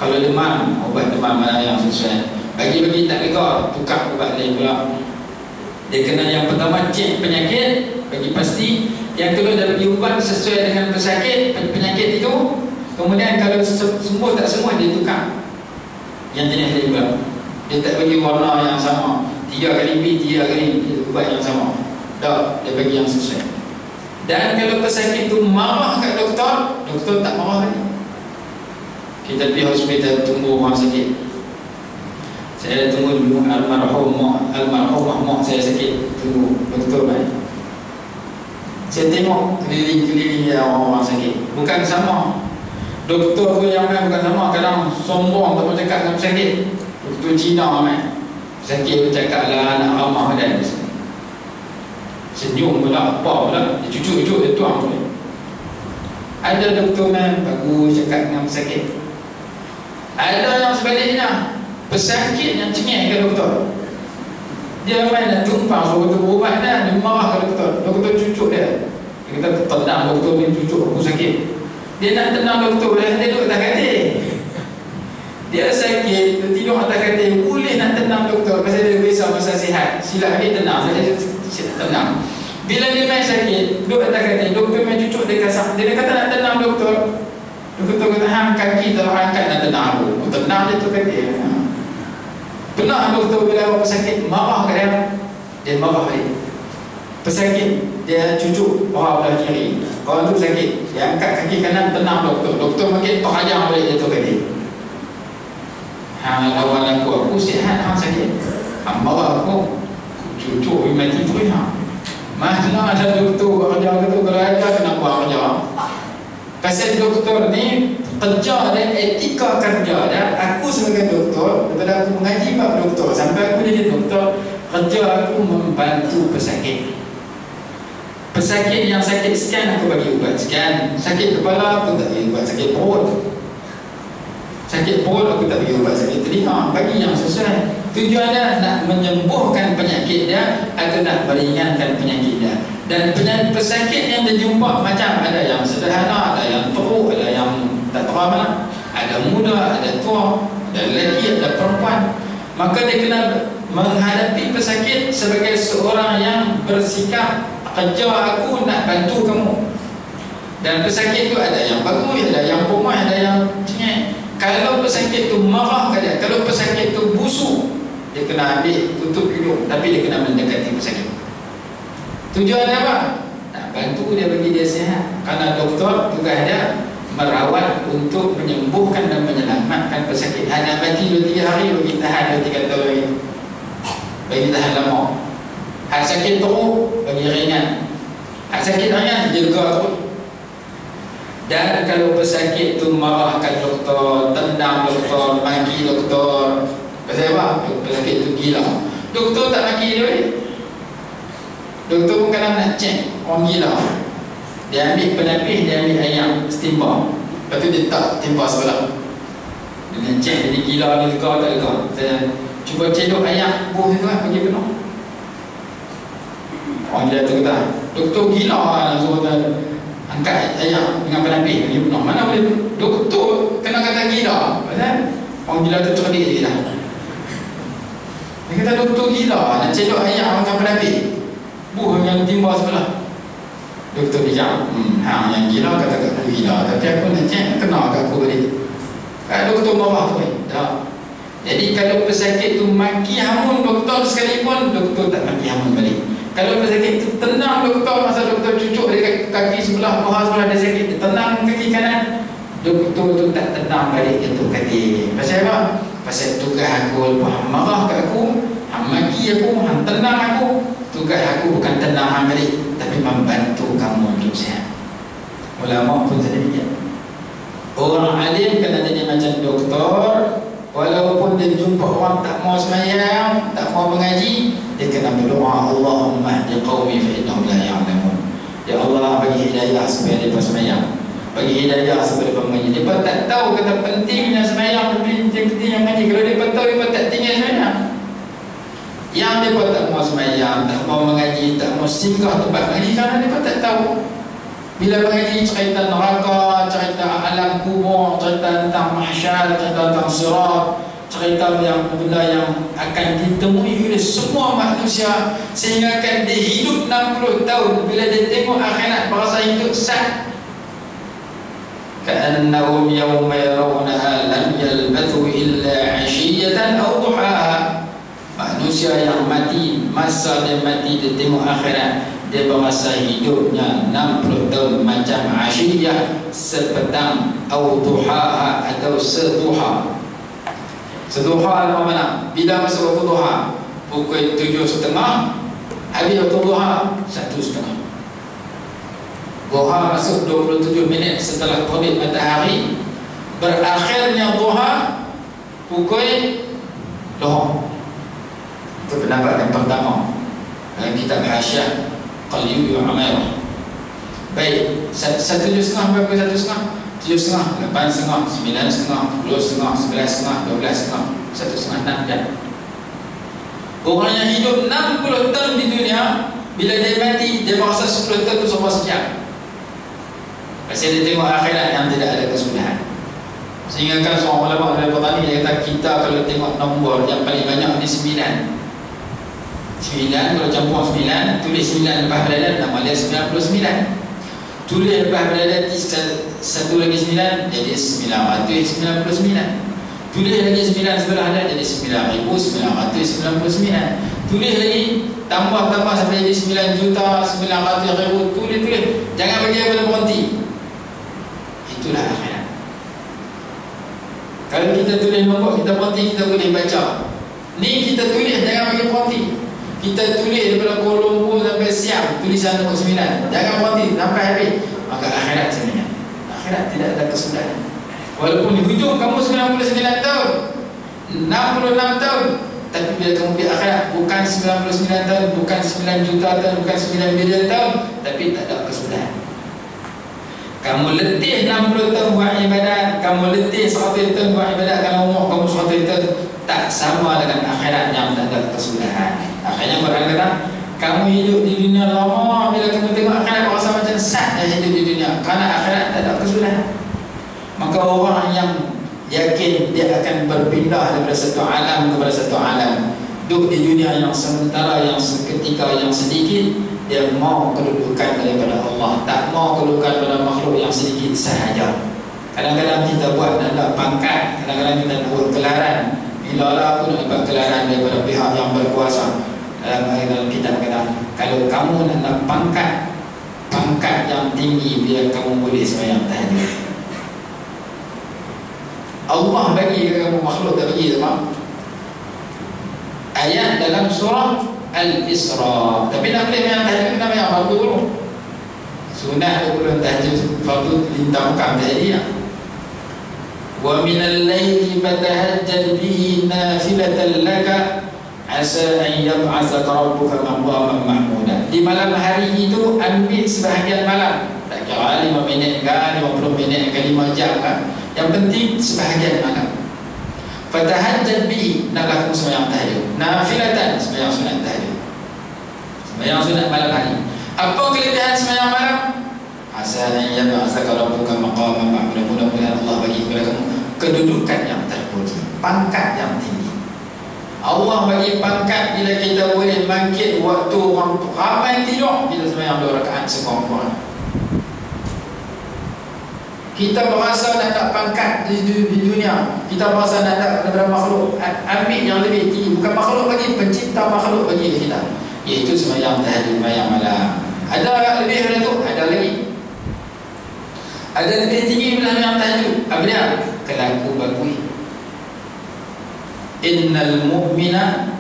Kalau demam, ubat demam mana yang sesuai. Bagi-bagi tak lega, tukar ubat lain pula. Dia kena yang pertama cek penyakit, bagi pasti. Yang kedua dia bagi ubat sesuai dengan pesakit, penyakit itu. Kemudian kalau semua tak semua, dia tukar yang jenis lain pula. Dia tak bagi warna yang sama, 3 kali B, 3 kali ubat yang sama. Tak, dia bagi yang sesuai. Dan kalau pesakit itu marah kat doktor, doktor tak marah lagi. Kita pergi hospital tunggu orang sakit. Saya tunggu dulu almarhum mak saya sakit. Tunggu doktor baik. Saya tengok keliling-keliling orang sakit. Bukan sama. Doktor pun yang main bukan sama. Kadang sombong tak mau cakap dengan pesakit. Doktor Cina main. Pesakit pun cakap lah anak ramah dan senyum pula, apa pula. Dia cucuk-cucuk, dia tuang pula. Ada doktor main bagus cakap dengan pesakit. Ada yang sebaliknya, pesakit yang cengeng ke doktor. Dia main nak tumpang suruh doktor berubat dah. Dia marah ke doktor. Doktor cucuk dia. Dia kata tenang doktor ni, cucuk aku sakit. Dia nak tenang doktor, dia duduk atas katil. Dia sakit, dia tidur atas katil. Boleh nak tenang doktor pasal dia risau masa sihat. Silap dia tenang, saya tenang. Bila dia main sakit, duduk atas katil, doktor main cucuk dia kasar. Dia kata nak tenang doktor. Doktor kata hang kaki tak angkat nak tenang aku. Tenang dia tu katil. Pernah doktor bila orang pesakit marah ke dia, dia marah dia. Pesakit dia cucuk paha belah kiri. Orang tu sakit, dia angkat kaki kanan, tenang doktor. Doktor makin terhajang balik dia tu katil. Hang lawan aku sihat, hang sakit. Hang marah aku, cucuk mati terus hang. Mana ada doktor kerja tu, kalau ada kena buat kerja. Pasal doktor ni kerja dan etika kerja dia. Aku sebagai doktor, daripada aku mengaji bab doktor sampai aku jadi doktor, kerja aku membantu pesakit. Pesakit yang sakit sekian aku bagi ubat sekian. Sakit kepala aku tak bagi ubat, sakit perut. Sakit perut aku tak bagi ubat, sakit telinga, bagi yang sesuai. Tujuannya nak menyembuhkan penyakit dia atau nak meringankan penyakit dia. Dan penyakit pesakit yang dia jumpa macam ada yang sederhana, ada yang teruk, ada yang tak tahu mana, ada muda, ada tua, ada lelaki, ada perempuan. Maka dia kena menghadapi pesakit sebagai seorang yang bersikap kerja aku nak bantu kamu. Dan pesakit tu ada yang bagus, ada yang pomah, ada yang cengeng. Kalau pesakit tu marah ke dia, kalau pesakit tu busuk, dia kena ambil tutup hidung, tapi dia kena mendekati pesakit. Tujuan apa? Nak bantu dia bagi dia sihat. Karena doktor tugas dia merawat untuk menyembuhkan dan menyelamatkan pesakit. Hanya mati 2-3 hari, bagi tahan 2-3 tahun lagi, bagi tahan lama. Hak sakit teruk, bagi ringan. Hak sakit ringan, dia lega terus. Dan kalau pesakit tu marahkan doktor, tendang doktor, maki doktor, pasal apa? Pesakit tu gila. Doktor tak maki dia balik. Doktor pun kadang nak cek orang gila. Dia ambil penapis, dia ambil ayam setimba. Lepas tu dia tak timba sebelah. Dia nak cek dia gila, dia lega tak lega. Saya cuba cedok ayam buah tu lah, bagi penuh. Orang gila tu kata, doktor gila lah, suruh angkat ayam dengan penapis, bagi penuh. Mana boleh doktor kena kata gila? Pasal orang gila tu cerdik je lah. Dia kata doktor gila, nak cedok ayam dengan penapis, buah yang timba sebelah. Doktor bijak, hang yang gila kata kat aku gila, tapi aku nak cek, kena kat aku balik. Doktor marah tu tak. Jadi kalau pesakit tu maki hamun doktor sekalipun, doktor tak maki hamun balik. Kalau pesakit tu tenang doktor, masa doktor cucuk dari kaki sebelah, paha sebelah dia sakit, dia tenang kaki kanan, doktor tu tak tenang balik jatuh kaki. Pasal apa? Pasal tugas aku, hang marah kat aku, hang maki aku, hang tenang aku. Tugas aku bukan tenang hang balik, tapi membantu kamu untuk sihat. Ulama pun sedemikian. Orang alim kena jadi macam doktor. Walaupun dia jumpa orang tak mau sembahyang, tak mau mengaji, dia kena berdoa, Allahumma hdi qaumi fa innahum la ya'lamun. Ya Allah, bagi hidayah supaya mereka sembahyang, bagi hidayah supaya mereka mengaji. Mereka tak tahu kata pentingnya sembahyang, pentingnya mengaji. Kalau mereka tahu, mereka tak tinggal sembahyang. Yang mereka tak mau sembahyang, tak mau mengaji, tak mau singgah tempat mengaji, kerana mereka tak tahu. Bila mengaji cerita neraka, cerita alam kubur, cerita tentang mahsyar, cerita tentang sirat, cerita yang benda yang akan ditemui oleh semua manusia, sehingga akan dia hidup 60 tahun. Bila dia tengok akhirat, berasa hidup sah. Ka'annahum yawma yarawnaha lam yalbathu illa 'ashiyatan aw duhaha. Manusia yang mati, masa dia mati, dia tengok akhirat, dia bermasa hidupnya 60 tahun macam asyiyah, sepetang, atau duhaha, atau seduha. Seduha apa mana? Bila masa waktu duha? Pukul 7.30. Habis waktu duha 1.30. Duha masuk 27 minit setelah terbit matahari. Berakhirnya duha pukul lohor. Itu pendapat yang pertama dalam kitab Hasyiah Qalyubi wa Umairah. Baik, 7.30 berapa? 7.30, 7.30, 8.30, 9.30, 10.30, 11.30, 12.30, 1.30 jam. Orang yang hidup 60 tahun di dunia, bila dia mati, dia merasa 10 tahun itu semua sejam. Pasal dia tengok akhirat yang tidak ada kesudahan. Sehingga kan seorang ulama dari petani, dia kata kita kalau tengok nombor yang paling banyak ni 9. 9, kalau campur 9, tulis 9 lepas beladan, nama dia 99. Tulis lepas beladan satu lagi 9, jadi 999. Tulis lagi 9 sebelah dia, jadi 9,999. Tulis lagi, tambah sampai jadi 9,900,000. Tulis. Jangan bagi dia boleh berhenti. Itulah akhirat. Kalau kita tulis nombor, kita berhenti, kita boleh baca. Ni kita tulis, jangan bagi berhenti. Kita tulis daripada Kuala Lumpur sampai Siam, tulisan nombor 9. Jangan berhenti sampai habis. Maka akhirat sebenarnya, akhirat tidak ada kesudahan. Walaupun di hujung kamu 99 tahun, 66 tahun, tapi bila kamu di akhirat bukan 99 tahun, bukan 9 juta tahun, bukan 9 bilion tahun, tapi tak ada kesudahan. Kamu letih 60 tahun buat ibadat, kamu letih 100 tahun buat ibadat, kalau umur kamu 100 tahun, tak sama dengan akhirat yang tak ada kesudahan. Akhirnya Quran kata, kamu hidup di dunia lama, bila kamu tengok akhirat rasa macam sat yang hidup di dunia, kerana akhirat tak ada kesudahan. Maka orang yang yakin dia akan berpindah daripada satu alam kepada satu alam, duduk di dunia yang sementara, yang seketika, yang sedikit, dia mau kedudukan daripada Allah, tak mau kedudukan pada makhluk yang sedikit sahaja. Kadang-kadang kita buat nak pangkat, kadang-kadang kita nak buat gelaran. Bila lah pun nak dapat gelaran daripada pihak yang berkuasa. Dalam kitab kata, kalau kamu nak pangkat yang tinggi, biar kamu boleh sembahyang tahajud. Allah bagi kamu, makhluk tak bagi, sama. Ayat dalam surah Al-Isra. Tapi nak boleh sembahyang tahajud, kena sembahyang fardu dulu. Sunat dia belum tahajud, fardu lintang makam tahajud. Wa minal laili fatahajjad bihi nafilatan laka asa an yab'atsaka rabbuka maqaman mahmuda. Di malam hari itu ambil sebahagian malam, tak kira 5 minit ke 50 minit ke 5 jam ke, yang penting sebahagian malam. Fatahajjad bihi, naklah kamu sembahyang tahajud. Nafilatan, sembahyang sunat tahajud, sembahyang sunat malam hari. Apa kelebihan sembahyang malam? Asa an yab'atsaka rabbuka maqaman mahmuda. Mudah-mudahan Allah bagi kepada kamu kedudukan yang terpuji, pangkat yang tinggi. Allah bagi pangkat bila kita boleh bangkit waktu orang ramai tidur, kita sembahyang 2 rakaat sekurang-kurang. Kita berasa nak pangkat di dunia, kita berasa nak daripada makhluk, ambil yang lebih tinggi. Bukan makhluk bagi, pencipta makhluk bagi kita, iaitu sembahyang tahajud, sembahyang malam. Ada agak lebih daripada itu? Ada lagi. Ada lebih tinggi bila sembahyang tahajud. Apa dia? Kelaku bagus. Innal mu'mina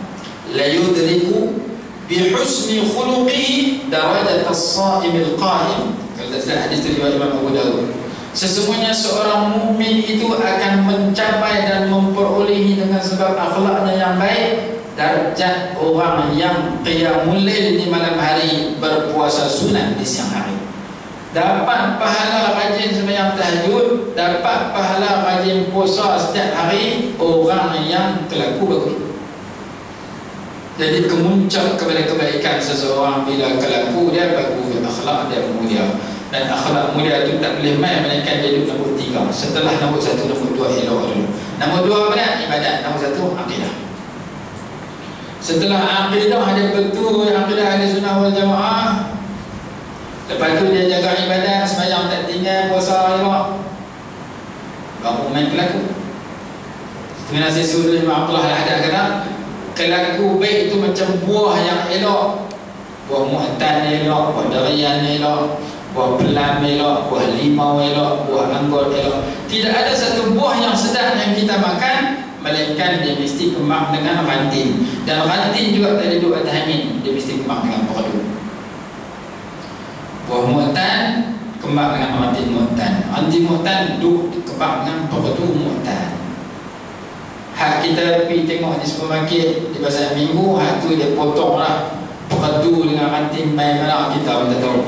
la yudriku bihusni khuluqihi darajat as-sa'imil qa'im. Kalau tak salah hadis riwayat Imam Abu Dawud. Sesungguhnya seorang mukmin itu akan mencapai dan memperolehi dengan sebab akhlaknya yang baik darjat orang yang qiyamul lail di malam hari, berpuasa sunat di siang hari. Dapat pahala rajin sembahyang tahajud, dapat pahala rajin puasa setiap hari orang yang kelaku bagus. Jadi kemuncak kepada kebaikan seseorang bila kelaku dia bagus, akhlak dia mulia. Dan akhlak mulia itu tak boleh main, melainkan dia duduk nombor 3. Setelah nombor 1, nombor 2 elok dulu. Nombor 2 apa? Ibadat. Nombor 1 akidah. Setelah akidah ada betul akidah ahli sunnah wal jamaah. Lepas tu dia jaga ibadat, sembahyang tak tinggal, puasa elok, baru main kelaku. Setengah nasi suruh Imam Abdullah Al-Haddad kata, kelaku baik itu macam buah yang elok. Buah mu'tan elok, buah durian elok, buah pelam elok, buah limau elok, buah anggur elok. Tidak ada satu buah yang sedap yang kita makan, melainkan dia mesti kembang dengan ranting. Dan ranting juga tak duduk atas angin, dia mesti kembang dengan perdu. Buah mu'tan kembang dengan ranting mu'tan, ranting mu'tan duduk kembang dengan perdu mu'tan. Hak kita pergi tengok di supermarket di pasar minggu, hak tu dia potong lah perdu dengan ranting main mana kita pun tak tahu.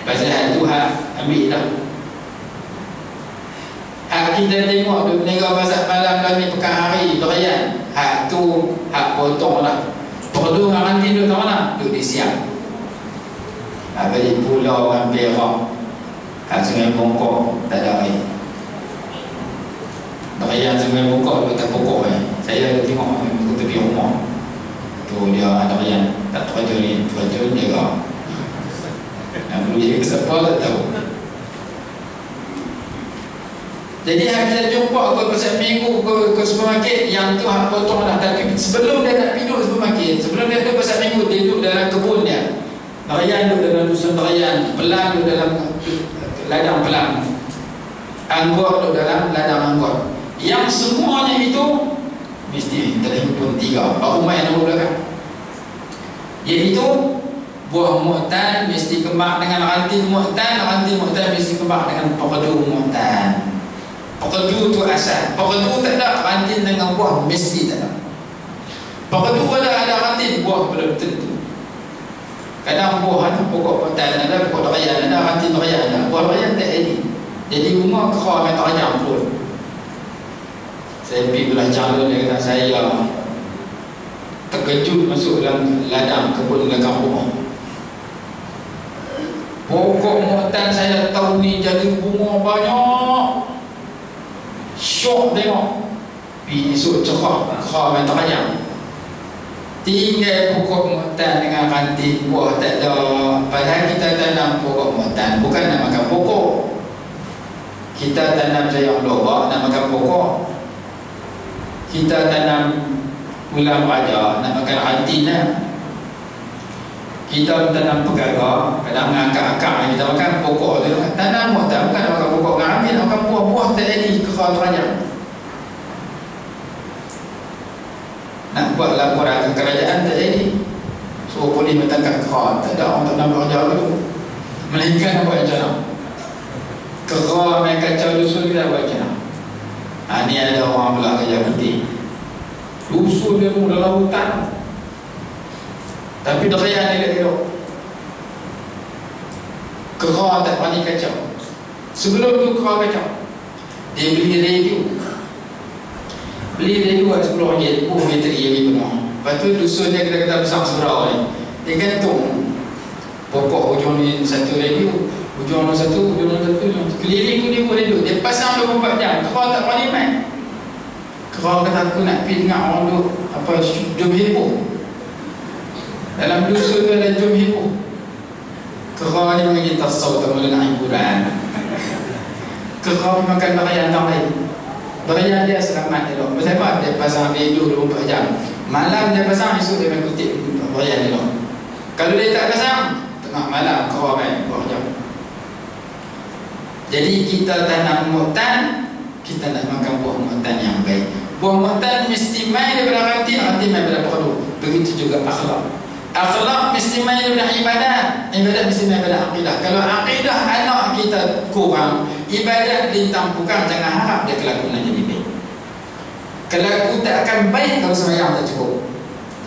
Pasal hak tu hak ambil lah. Hak kita tengok tu berniaga pasar malam kami pekan hari berian, hak tu hak potong lah perdu dengan ranting duduk kat mana? Duduk di siang. Apa di pulau dengan Perak, hak Sungai Bongkok tak ada air. Berian Sungai Bongkok duduk tak pokok saya ada tengok ke tepi rumah tu, dia ada berian tak terjun jaga. Nak boleh ke siapa tak tahu. Jadi hak kita jumpa ke pasar minggu, ke supermarket, yang tu hak potong lah. Tapi sebelum dia nak duduk supermarket, sebelum dia duduk pasar minggu, dia duduk dalam kebun dia. Durian duduk dalam dusun durian, pelang duduk dalam ladang pelang, anggur duduk dalam ladang anggur. Yang semuanya itu mesti terhimpun 3, baru main nombor belakang, iaitu buah mu'tan mesti kembang dengan ranting mu'tan, ranting mu'tan mesti kembang dengan perdu mu'tan. Perdu tu asal, perdu tak ada, ranting dengan buah mesti tak ada. Perdu ada ranting, buah belum tentu. Kadang buah tu pokok mu'tan ada, pokok durian ada, ranting durian ada, buah durian tak ada. Jadi rumah kerah dengan terjang pun. Saya pergi belah calon, dia kata saya terkejut masuk dalam ladang kebun belakang rumah. Pokok mu'tan saya tahu ni jadi bunga banyak. Syok tengok. Pergi esok cerah, kerah main terjang. tinggal pokok muatan dengan ranting buah tak ada. Padahal kita tanam pokok muatan bukan nak makan pokok. Kita tanam sayur lobak nak makan pokok. Kita tanam ulam raja nak makan ranting lah. Kita tanam pegaga, kadang akak-akak kita makan pokok tu. Tanam muatan bukan nak makan pokok, dengan ambil nak makan buah-buah tak jadi kerana raja. Nak buat laporan ke kerajaan tak jadi. So polis bertangkap kera, tak ada orang tak nampak kerja tu. Melainkan nak buat macam mana? Kera main kacau dusun kita buat macam mana? Ni ada orang pula kerja penting. Dusun dia pun dalam hutan, tapi derian dia hidup. Kera tak berani kacau. Sebelum tu kera kacau, dia beli radio. Beli radio RM10, bateri yang penuh. Lepas tu dusun dia kata besar surau ni, dia gantung pokok ujung ni satu radio, ujung ni satu, ujung ni satu, keliling tu dia buat radio. Dia pasang 24 jam. Kera tak berani main. Kera kata aku nak pergi dengar orang duk apa, jom heboh. Dalam dusun tu ada jom heboh. Kera ni mengaji tasawuf tak boleh nak hiburan. Kera makan darian tak lain. Darian dia selamat elok. Sebab dia pasang radio 24 jam. Malam dia pasang, esok dia main kutip darian elok. Kalau dia tak pasang, tengah malam kera main 24 jam. Jadi kita tanam muatan, kita nak makan buah muatan yang baik. Buah muatan mesti main daripada ranting, ranting main daripada perlu. Begitu juga akhlak. Akhlak mesti main daripada ibadat, ibadat mesti main daripada akidah. Kalau akidah anak kita kurang, ibadat ditampukan, jangan harap dia kelakuan jadi baik. Kelaku tak akan baik kalau sembahyang tak cukup.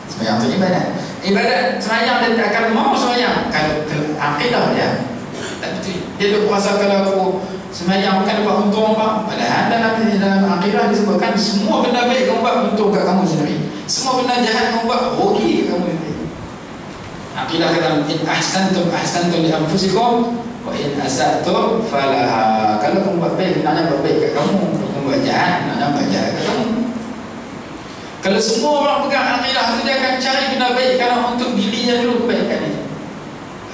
Sembahyang tu ibadat. Ibadat sembahyang dia tak akan mau sembahyang kalau akidah dia tak betul. Dia duk rasa kalau aku sembahyang bukan dapat untung apa. Padahal dalam akidah disebutkan semua benda baik kamu buat untung kat kamu sendiri. Semua benda jahat kamu buat rugi kat kamu sendiri. Akidah kata in ahsantum li anfusikum wa in asatum falaha. Kalau kamu buat baik, naknya buat baik kat kamu. Kalau kamu buat jahat, naknya buat jahat kat kamu. Kalau semua orang pegang akidah tu, dia akan cari benda baik kerana untuk dirinya dulu kebaikan ni.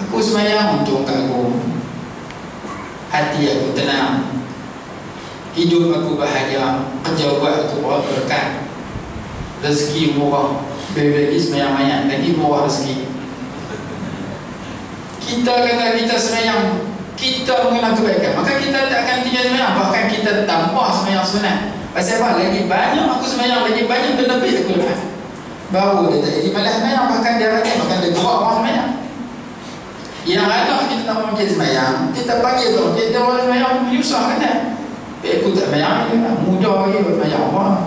Aku sembahyang untuk kat aku, hati aku tenang, hidup aku bahagia, kerja buat aku berkat, rezeki murah, bagi sembahyang lagi murah rezeki. Kita kata kita sembahyang, kita mengenal kebaikan, maka kita tak akan tinggal sembahyang, bahkan kita tambah sembahyang sunat. Pasal apa? Lagi banyak aku sembahyang, lagi banyak benda baik aku lepas. Baru dia tak jadi malas sembahyang, bahkan dia rajin, bahkan dia gerak orang sembahyang. Yang anak kita tak mahu jadi sembahyang, kita panggil tu, kita orang sembahyang menyusahkan dia. Aku tak sembahyang, mudah lagi buat sembahyang orang.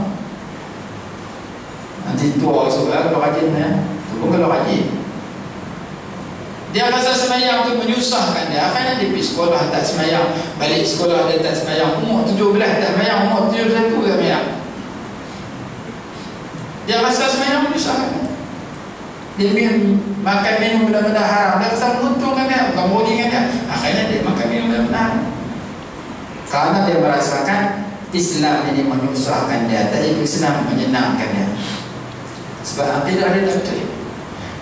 Nanti tua seorang kalau rajin sembahyang, tu pun kalau rajin. Dia rasa sembahyang tu menyusahkan dia. Akhirnya dia pergi sekolah tak sembahyang, balik sekolah dia tak sembahyang, umur 17 tak sembahyang, umur 71 tak sembahyang. Dia rasa sembahyang menyusahkan dia. Dia makan minum benda-benda haram, dia rasa menguntungkan dia, bukan merugikan dia. Akhirnya dia makan minum benda-benda haram kerana dia merasakan Islam ini menyusahkan dia, tapi Islam menyenangkan dia. Sebab akidah dia tak betul.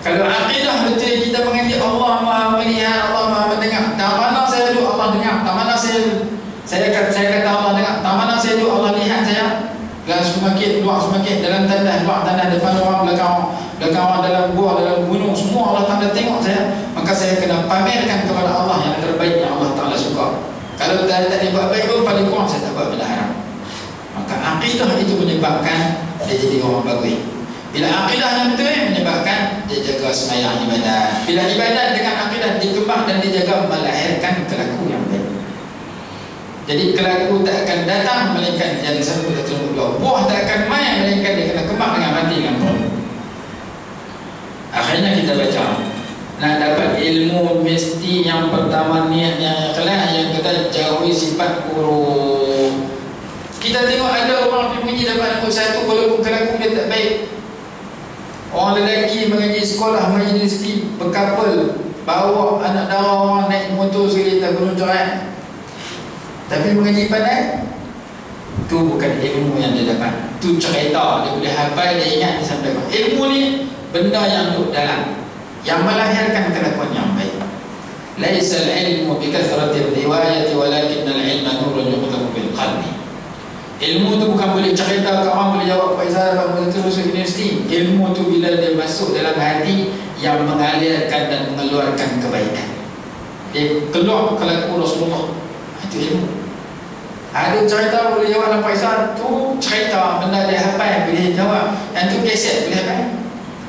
Kalau akidah betul, kita mengaji Allah Maha melihat, Allah Maha mendengar. Tak mana saya duduk Allah dengar, tak mana saya kata Allah dengar, tak mana saya duduk Allah lihat saya. Dalam supermarket, luar supermarket, dalam tandas, luar tandas, depan orang, belakang orang, dalam gua, dalam gunung, semua Allah Ta'ala tengok saya. Maka saya kena pamerkan kepada Allah yang terbaik yang Allah Ta'ala suka. Kalau tak dibuat baik pun, paling kurang saya tak buat benda haram. Maka akidah itu menyebabkan dia jadi orang bagus. Bila akidah yang betul menyebabkan dia jaga sembahyang ibadat. Bila ibadat dengan akidah dikembang dan dijaga, melahirkan kelaku yang baik. Jadi kelaku tak akan datang melainkan yang satu dan dua. Buah tak akan main melainkan dia kena kembang dengan mati dengan pun. Akhirnya kita baca, nak dapat ilmu mesti yang pertama niat yang ikhlas, yang kedua jauhi sifat buruk. Kita tengok ada orang dipuji dapat nombor 1 walaupun kelaku dia tak baik. Orang lelaki mengaji sekolah, mengaji universiti, berkapal, bawa anak dara orang naik motor sekali tak gunung cerai, tapi mengaji pandai, tu bukan ilmu yang dia dapat. Tu cerita, dia boleh hafal, dia ingat, dia sampaikan. Ilmu ni benda yang duduk dalam, yang melahirkan kelakuan yang baik. Laisa al-ilmu bi kathrati riwayati walakin al-ilma nurun yuqdamu bil qalbi. Ilmu tu bukan boleh cerita ke orang, boleh jawab Faizal kamu itu masuk universiti. Ilmu tu bila dia masuk dalam hati, yang mengalirkan dan mengeluarkan kebaikan. Dia keluar kelakuan Rasulullah. Itu ilmu. Ada cerita boleh jawab dalam Faizal tu, cerita benda dia hafal boleh jawab. Yang tu keset boleh hafal.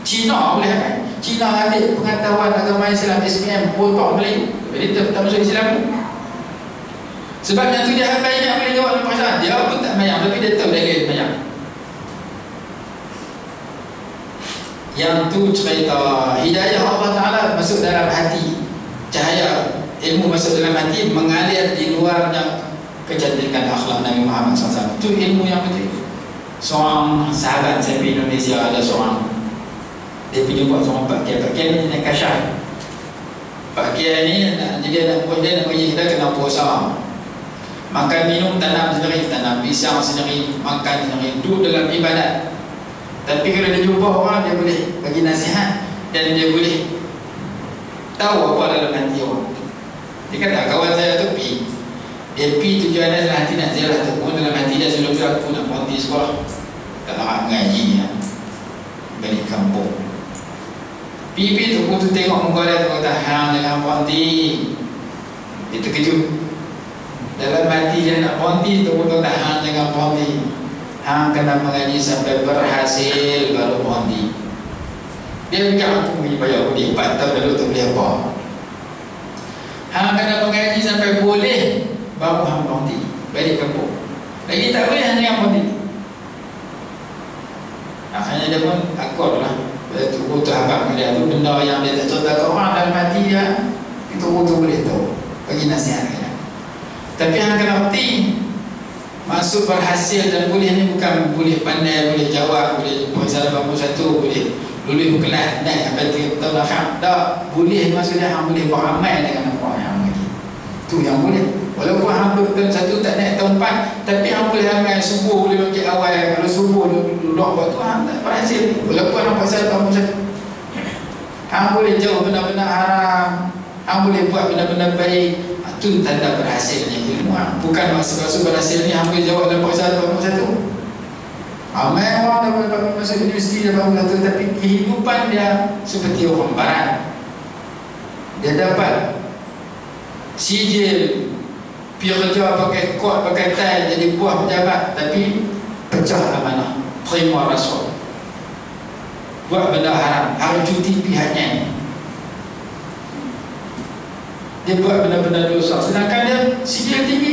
Cina boleh hafal. Cina ambil pengetahuan agama Islam SPM otak Melayu. Jadi tak masuk Islam. Sebab yang tu dia hafal yang boleh jawab dalam Faizal. Dia pun tak mayang, tapi dia tahu dia mayang. Yang tu cerita hidayah Allah Ta'ala masuk dalam hati. Cahaya ilmu masuk dalam hati, mengalir di luarnya kecantikan akhlak Nabi Muhammad SAW. Itu ilmu yang penting. Seorang sahabat saya di Indonesia, ada seorang, dia pergi buat seorang Pak Kiai ni nak kasyaf. Pak Kiai ni dia nak pergi, kita kena puasa, makan minum tanam sendiri, tanam pisang sendiri, makan sendiri, duduk dalam ibadat. Tapi kalau dia jumpa orang, dia boleh bagi nasihat dan dia boleh tahu apa dalam hati orang. Dia kata kawan saya tu dia tujuannya dalam hati nak ziarah tu, pun dalam hati dia sebelum tu aku nak berhenti sekolah, tak nak ngaji ya. Balik kampung pipi tu, aku tu tengok muka dia tu, kata hang jangan berhenti. Dia terkejut dalam hati dia nak berhenti tu, aku kata hang jangan berhenti, hang kena mengaji sampai berhasil baru berhenti. Dia fikir aku punya bayar dia 4 tahun dulu tu boleh apa. Hang kena mengaji sampai boleh baru hang berhenti balik kampung. Lagi tak boleh hang jangan berhenti. Akhirnya dia pun akor lah. Itu habang dia tu, benda yang dia tak cerita ke orang dalam hati dia, itu boleh tahu, bagi nasihat dia. Tapi hang kena berhenti. Masuk berhasil dan boleh ni bukan boleh pandai, boleh jawab, boleh Faizal 81, boleh lulus kelas naik sampai 3 tahun belakang. Tak, boleh maksudnya hang boleh beramal dengan apa yang lagi. Tu yang boleh. Walaupun hang tahun 1 tak naik tahun 4, tapi hang boleh amal subuh, boleh bagi awal. Kalau subuh duduk buat tu hang tak berhasil. Walaupun hang Faizal tahun 1, hang boleh jauh benda-benda haram, hang boleh buat benda-benda baik. Itu tanda berhasilnya ilmu. Bukan maksud berhasil ni hang boleh jawab dalam Faizal tahun 1. Ramai orang dapat masuk universiti dapat satu, tapi kehidupan dia seperti orang barat. Dia dapat sijil, pergi kerja pakai kod, pakai tie, jadi buah pejabat, tapi pecah amanah, terima rasuah, buat benda haram, harus cuti pihaknya. Dia buat benda-benda dosa, sedangkan dia sijil tinggi,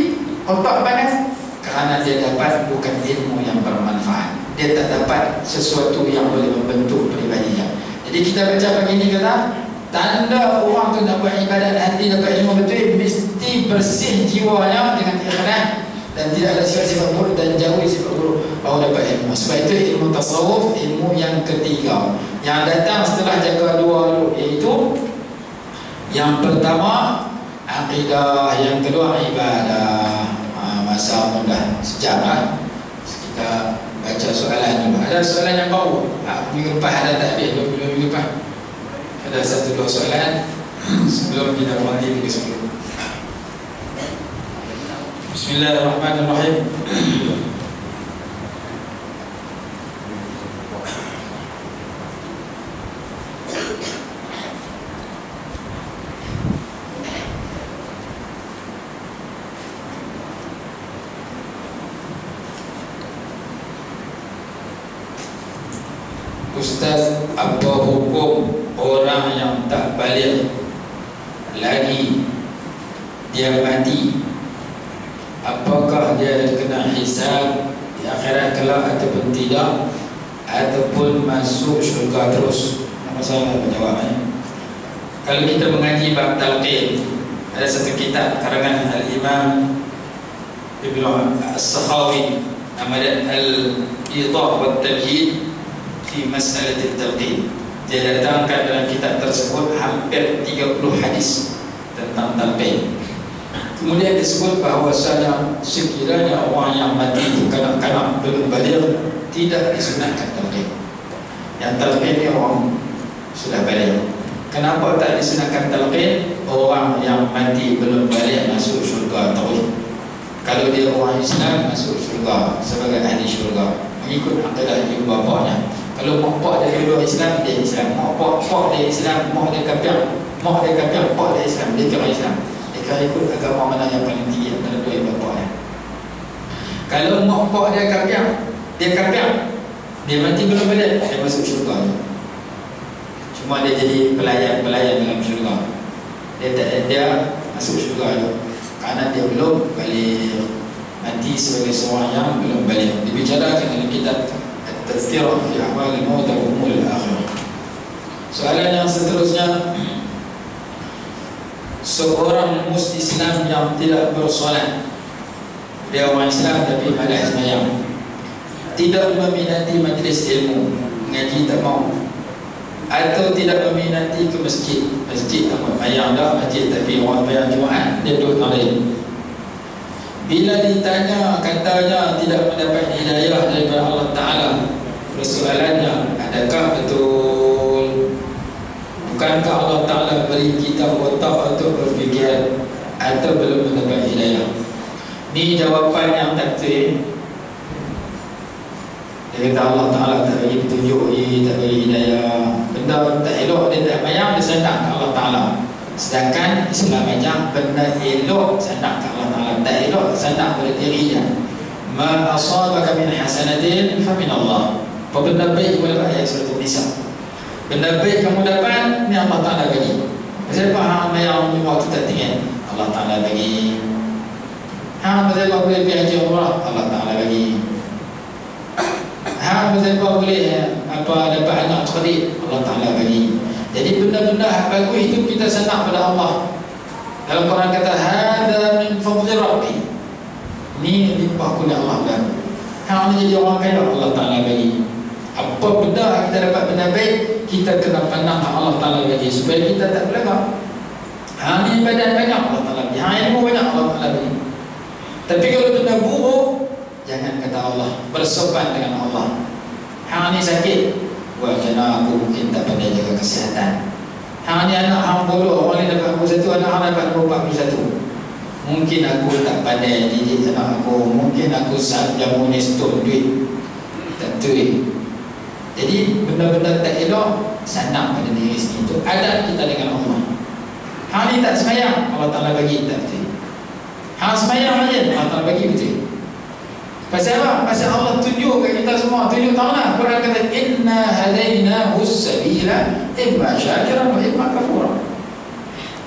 otak panas, kerana dia dapat bukan ilmu yang bermanfaat. Dia tak dapat sesuatu yang boleh membentuk pribadinya. Jadi kita baca begini kata, tanda orang tu nak buat ibadat hati, dapat ilmu betul, mesti bersih jiwanya dengan ikhlas dan tidak ada sifat-sifat buruk dan jauhi sifat buruk, baru dapat ilmu. Sebab itu ilmu tasawuf, ilmu yang ketiga yang datang setelah jaga dua dulu, iaitu yang pertama akidah, yang kedua ibadah. Masa mudah sejarah, kita baca soalan dulu. Ada soalan yang baru, minggu lepas ada takbir, 20 minggu lepas ada 1-2 soalan sebelum kita berhenti minggu sebelum. Bismillahirrahmanirrahim. Ustaz, apa hukum orang yang tak balik lagi, dia mati, apakah dia kena hisab di akhirat kelak ataupun tidak, ataupun masuk syurga terus? Apa saya menjawabnya? Kalau kita mengaji bab talqin, ada satu kitab karangan Al-Imam Ibn As-Sakhawi, nama dia Al-Idah wa Tabhid di masalah talqin. Dia datangkan dalam kitab tersebut hampir 30 hadis tentang talqin. Kemudian disebut bahawasanya sekiranya orang yang mati itu kanak-kanak belum balik, tidak disunatkan talqin. Yang talqin ni orang sudah balik. Kenapa tak disunatkan talqin? Orang yang mati belum balik masuk syurga terus. Kalau dia orang Islam masuk syurga sebagai ahli syurga, mengikut akidah ibu bapanya. Kalau mak pak dia dua Islam, dia Islam. Mak pak dia Islam, mak dia kafir. Mak dia kafir, pak dia Islam, dia kira Islam. Dia kira ikut agama mana yang paling tinggi antara dua ibu bapanya. Kalau mak pak dia kafir, dia mati belum balik, dia masuk syurga. Cuma dia jadi pelayan dalam syurga. Dia masuk syurga tu kerana dia belum balik, mati sebagai seorang yang belum balik. Dibicarakan dalam kitab At-Tazkirah fi Ahwal al-Maut wa Umur al-Akhirah. Soalan yang seterusnya, seorang Islam yang tidak bersolat, dia orang Islam tapi malas sembahyang, tidak meminati majlis ilmu, ngaji tak mau, atau tidak meminati ke masjid tak mau bayang dah masjid, tapi orang bayang Jumaat dia duduk lain. Bila ditanya katanya tidak mendapat hidayah daripada Allah Ta'ala, persoalannya, adakah betul? Bukankah Allah Ta'ala beri kita otak untuk berfikir, atau belum mendapat hidayah? Ni jawapan yang tak betul. Dia kata Allah Ta'ala tak bagi petunjuk, tak bagi hidayah, benda tak elok dia tak bayang, dia sendak ke Allah Ta'ala. Sedangkan Islam macam benda elok sendak ke Allah Ta'ala, tak elok sendak pada diri dia. Ma asabaka min hasanatin fa min Allah. Apa benda baik kamu dapat, ayat surah An-Nisa. Benda baik kamu dapat ni Allah Ta'ala bagi. Siapa hang bayang waktu tak tinggal, Allah Ta'ala bagi. Hang siapa boleh pergi haji umrah, Allah Ta'ala bagi. Hang siapa boleh dapat anak cerdik, Allah Ta'ala bagi. Jadi benda-benda bagus itu kita senang pada Allah. Dalam Quran kata hada min fadli rabbi, ni limpah kurnia Allah kan. Hang ni jadi orang kaya, Allah Ta'ala bagi. Apa benda kita dapat benda baik, kita kena pandang Allah Ta'ala bagi, supaya kita tak belagak. Hang ni badan banyak, Allah Ta'ala bagi. Hang ilmu banyak, Allah Ta'ala bagi. Tapi kalau benda buruk, jangan kata Allah, bersopan dengan Allah. Hang ni sakit, wah kena aku mungkin tak pandai jaga kesihatan. Hang ni anak hang bodoh, orang ni dapat 41, anak hang dapat 41. Mungkin aku tak pandai didik anak aku, mungkin aku jamu ni stop duit, tak betul. Jadi benda-benda tak elok senang pada diri sendiri. Itu adab kita dengan Allah. Hang ni tak sembahyang, Allah Ta'ala bagi, tak betul. Hang sembahyang aja, Allah Ta'ala bagi, betul. Pasal apa? Pasal Allah tunjuk kat kita semua. Tunjuk tahu lah. Quran kata inna hadainahu as-sabila imma syakiran wa imma kafura.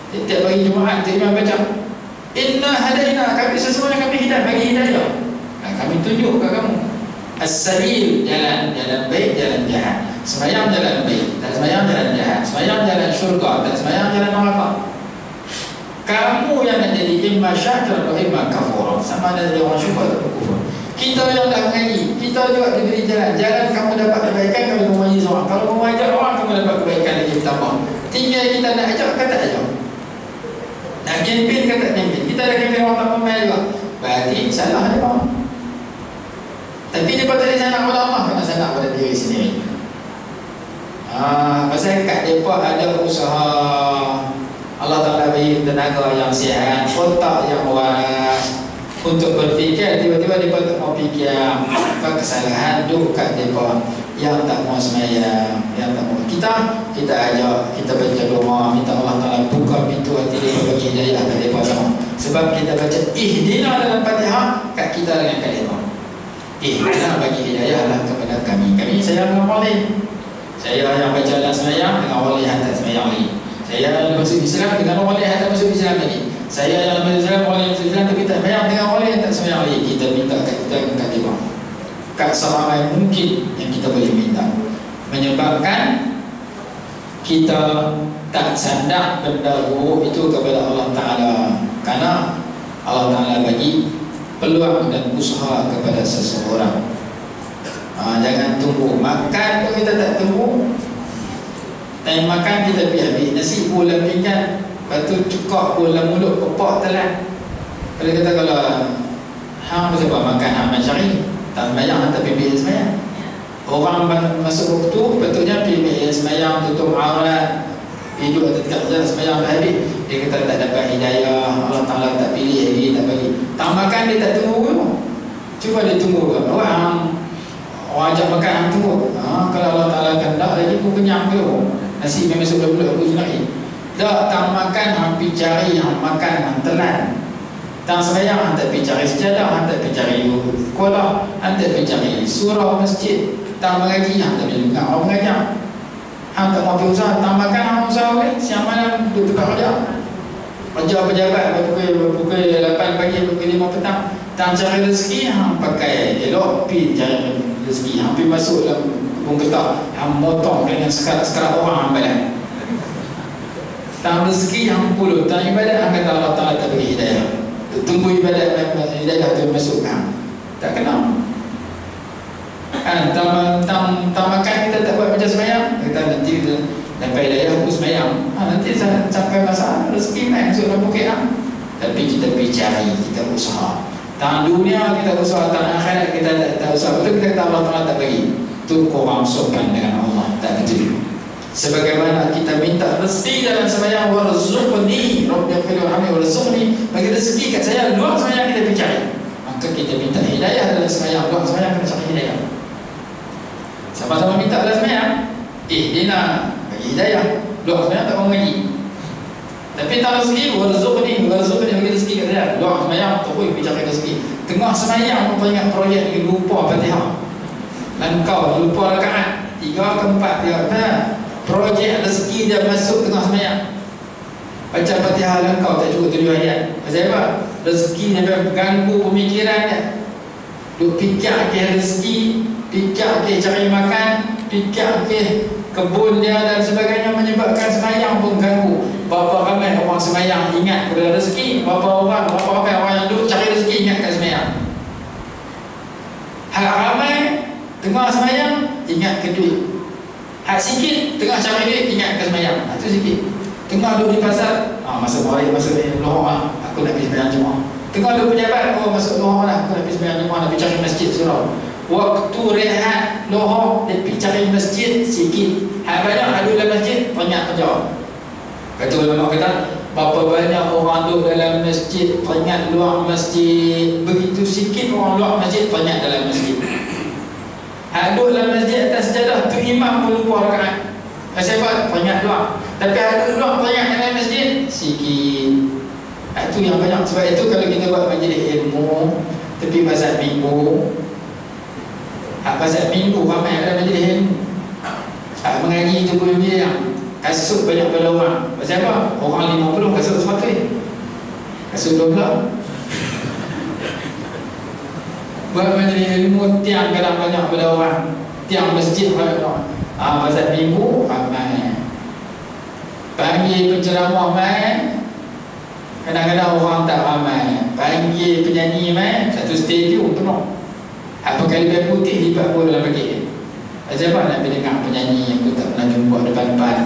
Setiap bagi Jumaat kita baca inna hadaina, kami sesungguhnya kami bagi hidayah. Kami tunjuk kat kamu as-sabil, jalan baik, jalan jahat. Sembahyang jalan baik, tak sembahyang jalan jahat. Sembahyang jalan syurga, tak sembahyang jalan neraka. Kamu yang nak jadi imma syakiran wa imma kafura, sama ada orang syukur atau kufur. Kita yang dah mengaji, kita juga diberi jalan. Kamu dapat kebaikan kalau mengaji seorang. Kalau mengajar orang, kamu dapat kebaikan lagi bertambah. Tinggal kita nak ajak, kata ajak. Nak kempen, kata kempen. Kita dah kempen orang tak membayar juga. Berarti salah dia orang. Tapi dia patut sanak pada Allah, kena sanak pada diri sendiri. Pasal kat mereka ada usaha, Allah Ta'ala beri tenaga yang sihat, otak yang waras untuk berfikir. Tiba-tiba mereka tak mau fikir apa kesalahan duk kat mereka yang tak mau sembahyang, yang tak mau. Kita ajak, kita baca doa, minta Allah Ta'ala buka pintu hati mereka, bagi hidayah kat mereka semua. Sebab kita baca ihdina dalam Fatihah kat kita dengan kat mereka. Ihdina bagi hidayah lah kepada kami. Kami sayang dengan wali, saya yang baca dan sembahyang dengan wali yang tak sembahyang lagi. Saya yang masuk Islam dengan wali yang tak masuk Islam lagi. Saya yang masuk Islam, wali yang masuk Islam tapi tak sembahyang dengan wali yang tak sembahyang lagi. Kita minta kat kita kat dia, kat seramai mungkin yang kita boleh minta, menyebabkan kita tak sandak benda buruk itu kepada Allah Ta'ala. Kerana Allah Ta'ala bagi peluang dan usaha kepada seseorang. Jangan tunggu makan pun kita tak tunggu. Time makan kita pergi ambil nasi bola pinggan, lepas tu cukak bola mulut kepak telan. Kalau kata kalau hang siapa makan hang mencari tak sembahyang, tak pimpin sembahyang. Orang masuk waktu patutnya pergi sembahyang tutup aurat, pergi duduk dekat jalan sembahyang dah habis, dia kata tak dapat hidayah, Allah Ta'ala tak pilih lagi, tak bagi. Tak makan dia tak tunggu pun. Cuba dia tunggu ke orang ajak makan hang tunggu. Kalau Allah Ta'ala kehendak lagi pun kenyang ke nasi memang masuk dalam mulut aku sendiri. Tak makan hang pergi cari hang makan hang telan. Tak sembahyang hang tak pergi cari sejadah, hang tak pergi cari sekolah, hang tak pergi cari surau masjid. Tak mengaji hang tak pergi dengar orang mengajar. Hang tak mau pergi usaha, tak makan hang usaha ke siang malam duduk tempat kerja. Kerja pejabat pukul 8 pagi pukul 5 petang. Tak cari rezeki hang pakai elok pergi cari rezeki. Hang pergi masuk dalam kebun getah, hang motong dengan sekat-sekat orang hang badan. Tak rezeki hang puluh, tak ibadat hang kata Allah Ta'ala tak bagi hidayah. Tunggu ibadat hidayah tu masuk hang. Tak kenal. Tak makan kita tak buat macam sembahyang, kita nanti dapat hidayah aku sembahyang, nanti sampai masa rezeki main masuk dalam bukit tapi kita pergi cari, kita usaha. Tangan dunia kita usaha, tangan akhirat kita tak usaha. Betul kita kata Allah Ta'ala tak bagi. Itu korang sopan dengan Allah, tak betul. Sebagaimana kita minta rezeki dalam sembahyang, warzuqni rabbi ighfir warhamni warzuqni, bagi rezeki kat saya luar sembahyang kita pergi cari. Maka kita minta hidayah dalam sembahyang, luar sembahyang kita cari hidayah. Sama-sama minta dalam sembahyang, Dina bagi hidayah, luar sembahyang tak mau mengaji. Tapi tak rezeki, warzuqni bagi rezeki kat saya. Luar sembahyang tak boleh pergi cari rezeki. Tengah sembahyang kau ingat projek ni, lupa Fatihah. Dan kau lupa rakaat 3 ke 4 dia kata projek rezeki dia masuk tengah sembahyang. Baca Fatihah dan kau tak cukup 7 ayat. Pasal apa? Rezeki dia ganggu pemikiran dia. Duk fikir ke rezeki, fikir ke cari makan, fikir ke kebun dia dan sebagainya, menyebabkan sembahyang pun ganggu. Berapa ramai orang sembahyang ingat kepada rezeki, berapa ramai orang yang duduk cari rezeki ingat kat sembahyang. Hak ramai tengah sembahyang ingat ke duit. Hak sikit tengah cari duit ingat ke sembahyang. Itu sikit. Tengah duduk di pasar, masa balik masa ni lohor aku nak pergi sembahyang Jumaat. Tengah duduk pejabat, masuk lohor aku nak pergi sembahyang Jumaat, nak pergi cari masjid surau. Waktu rehat lohor dia pergi cari masjid sikit. Hak banyak ada dalam masjid banyak kerja. Kata ulama kata berapa banyak orang duduk dalam masjid banyak luar masjid, begitu sikit orang luar masjid banyak dalam masjid. Duduk dalam masjid atas sejadah tu imam pun lupa rakaat. Pasal apa? Banyak luar. Tapi duduk luar banyak dalam masjid sikit. Itu yang banyak. Sebab itu kalau kita buat majlis ilmu tepi bazar minggu, bazar minggu ramai ada majlis ilmu. Mengaji itu pun dia yang kasut banyak pada orang. Pasal apa? Orang 50 kasut 100, kasut 12. Buat majlis ilmu tiang kadang banyak pada orang, tiang masjid banyak orang. Bazar minggu ramai. Panggil penceramah main, kadang-kadang orang tak ramai. Panggil penyanyi main, satu stadium penuh. Apa kali beg putih lipat pun dalam bagi. Pasal apa nak dengar penyanyi yang aku tak pernah jumpa depan-depan.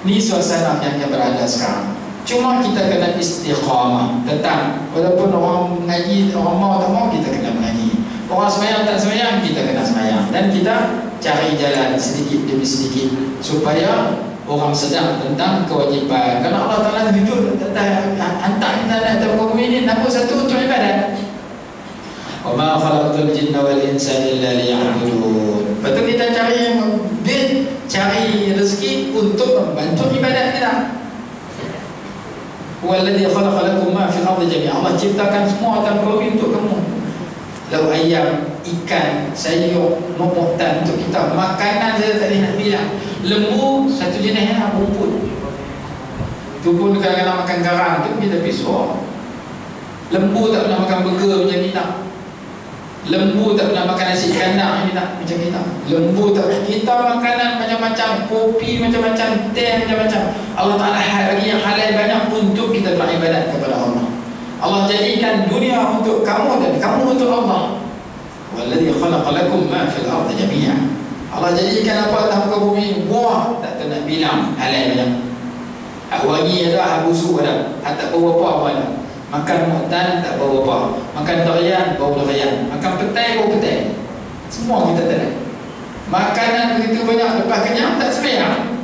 Ni suasana yang berada sekarang. Cuma kita kena istiqamah, tetap. Walaupun orang mengaji, orang mau tak mau, kita kena mengaji. Orang sembahyang tak sembahyang, kita kena sembahyang. Dan kita cari jalan sedikit demi sedikit supaya orang sedar tentang kewajipan. Kerana Allah Ta'ala jujur hantar kita datang ke bumi ini, nampak satu untuk ibadat. Wa ma khalaqtul jinna wal insa illa liya'budun. Betul, kita cari cari rezeki untuk membantu ibadat kita. Walladzi khalaqa lakum ma fil ardi jami'an. Allah ciptakan semua tanpa bumi untuk kamu. Lalu ayam, ikan, sayur, momoktan untuk kita. Makanan saya tadi nak bilang. Lembu satu jenisnya rumput. Itu pun kadang-kadang makan garang tu kita pisau. Lembu tak pernah makan burger macam kita. Lembu tak pernah makan nasi kandang macam kita. Lembu tak pernah. Kita makanan macam-macam, kopi macam-macam, teh macam-macam. Allah Ta'ala bagi yang halal banyak untuk kita beribadat kepada Allah. Allah jadikan dunia untuk kamu dan kamu untuk Allah. Walladzi khalaqa lakum ma fil ardi jami'an. Allah jadikan apa dalam muka bumi buah tak kena bilang halal banyak. Wangi ada, hak busuk ada, tak bau apa ada. Makan mutan tak bau apa. Makan durian bau durian. Makan petai bau petai. Semua kita tak ada. Makanan begitu banyak, lepas kenyang tak sembahyang.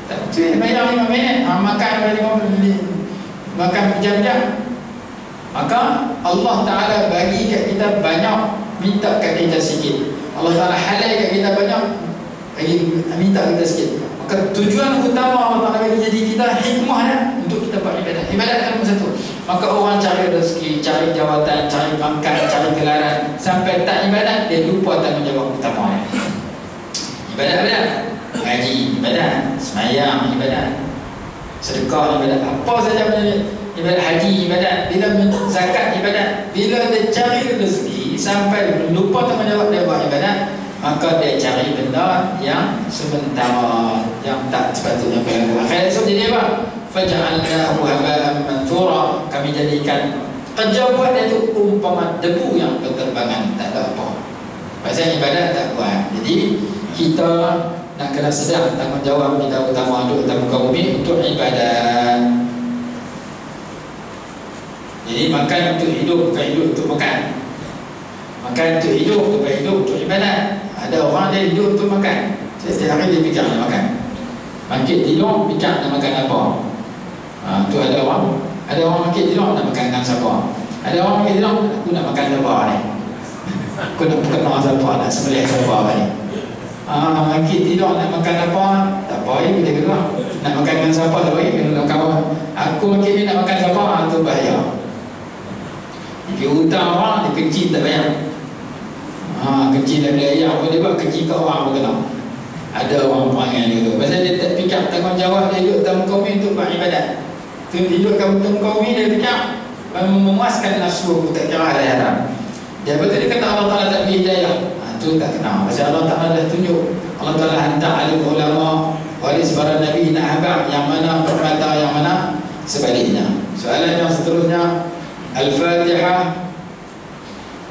Tak betul, sembahyang 5 minit, makan 5 minit, makan berjam-jam. Maka Allah Ta'ala bagi kat kita banyak, minta kat kita sikit. Allah Ta'ala halal kat kita banyak, minta kita sikit. Maka tujuan utama Allah Ta'ala bagi jadi kita hikmahnya untuk kita buat ibadat. Ibadat kan satu. Maka orang cari rezeki, cari jawatan, cari pangkat, cari gelaran, sampai tak ibadat, dia lupa tanggungjawab utama. Ibadat, haji ibadat, semayang ibadat, sedekah ibadat, apa saja ibadat, haji ibadat, bila zakat ibadat. Bila dia cari rezeki sampai lupa tanggungjawab dia buat ibadat, maka dia cari benda yang sementara, yang tak sepatutnya berlaku. Akhirnya so jadi apa? Faja'alnahu haba'an manthura, kami jadikan kerja buat dia tu umpama debu yang berterbangan, tak ada apa. Pasal ibadat tak buat. Jadi kita nak kena sedar tanggungjawab kita utama untuk muka bumi untuk ibadat. Jadi makan untuk hidup, bukan hidup untuk makan. Makan untuk hidup, bukan hidup untuk ibadat. Ada orang dia hidup untuk makan. Setiap hari dia fikir nak makan. Bangkit tidur, fikir nak makan apa. Tu ada orang bangkit tidur nak makan dengan siapa. Ada orang bangkit tidur, aku nak makan siapa ni. Aku nak kenal siapa, nak sembelih siapa ni. Bangkit tidur nak makan apa, tak apa dia kata. Nak makan dengan siapa tak baik, kena kawan. Aku bangkit ni nak makan siapa, tu bahaya. Dia hutang orang, dia kecil tak bayar. Kecil dah beli ayam, dia buat kecil kat orang pun kena. Ada orang perangai gitu. Pasal dia tak fikir tanggungjawab dia hidup dalam kaum untuk buat ibadat. Hidup dalam kaum dia fikir memuaskan nafsu, tak kira ada haram. Dia betul dia kata Allah Ta'ala tak beri hidayah. Tu tak kena. Pasal Allah Ta'ala dah tunjuk. Allah Ta'ala hantar alim ulama, waris para Nabi, nahabak, yang mana permata, yang mana sebaliknya. Soalan yang seterusnya, Al-Fatihah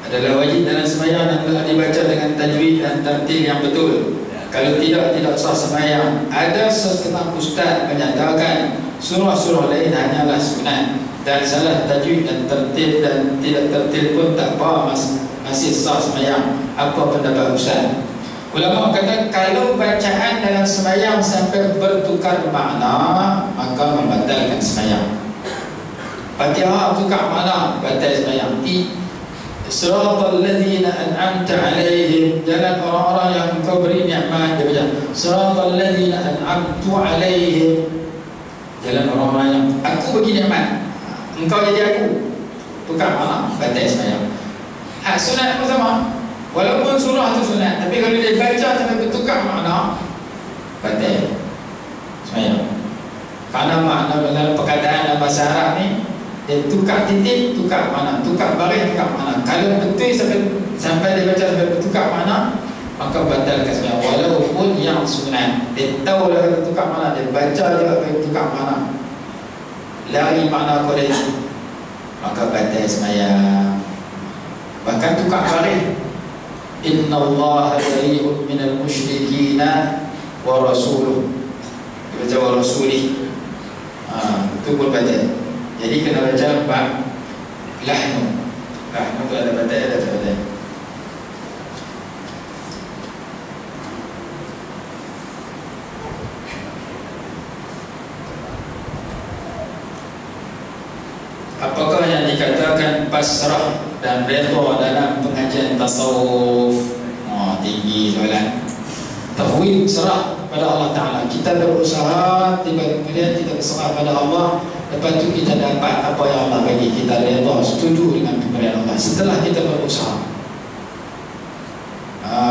adalah wajib dalam sembahyang dan telah dibaca dengan tajwid dan tartil yang betul. Kalau tidak sah sembahyang. Ada setengah ustaz menyatakan surah-surah lain hanyalah sunat dan salah tajwid dan tertil dan tidak tertil pun tak apa, masih sah sembahyang. Apa pendapat ustaz? Ulama kata kalau bacaan dalam sembahyang sampai bertukar makna, maka membatalkan sembahyang. Fatihah tukar makna, batal sembahyang. Siratal ladzina an'amta 'alaihim, jalan orang-orang yang Engkau beri nikmat. Dia baca siratal ladzina an'amtu 'alaihim, jalan orang-orang yang aku bagi nikmat, Engkau jadi aku. Tukar makna, batal sembahyang. Hak sunat pun sama. Walaupun surah tu sunat, tapi kalau dia baca sampai bertukar makna, batal sembahyang. Karena makna dalam perkataan dalam bahasa Arab ni, dia tukar titik, tukar mana, tukar baris, tukar mana. Kalau betul sampai dia baca sampai bertukar mana, maka batalkan sembahyang. Walaupun yang sunat, dia tahu lah kata tukar mana, dia baca juga bertukar mana, lari makna Quraisy, maka batal sembahyang. Bahkan tukar baris, Inna Allah bari'un minal musyrikina wa rasuluh, dia baca wa rasulih, itu pun batal. Jadi kena baca bab lahnu. Lahnu tu ada batal, ada tak batal. Apakah yang dikatakan pasrah dan redha dalam pengajian tasawuf? Tinggi soalan. Tafwid, serah pada Allah Ta'ala. Kita berusaha, kemudian kita berserah pada Allah. Lepas tu kita dapat apa yang Allah bagi, kita redha, setuju dengan pemberian Allah. Setelah kita berusaha,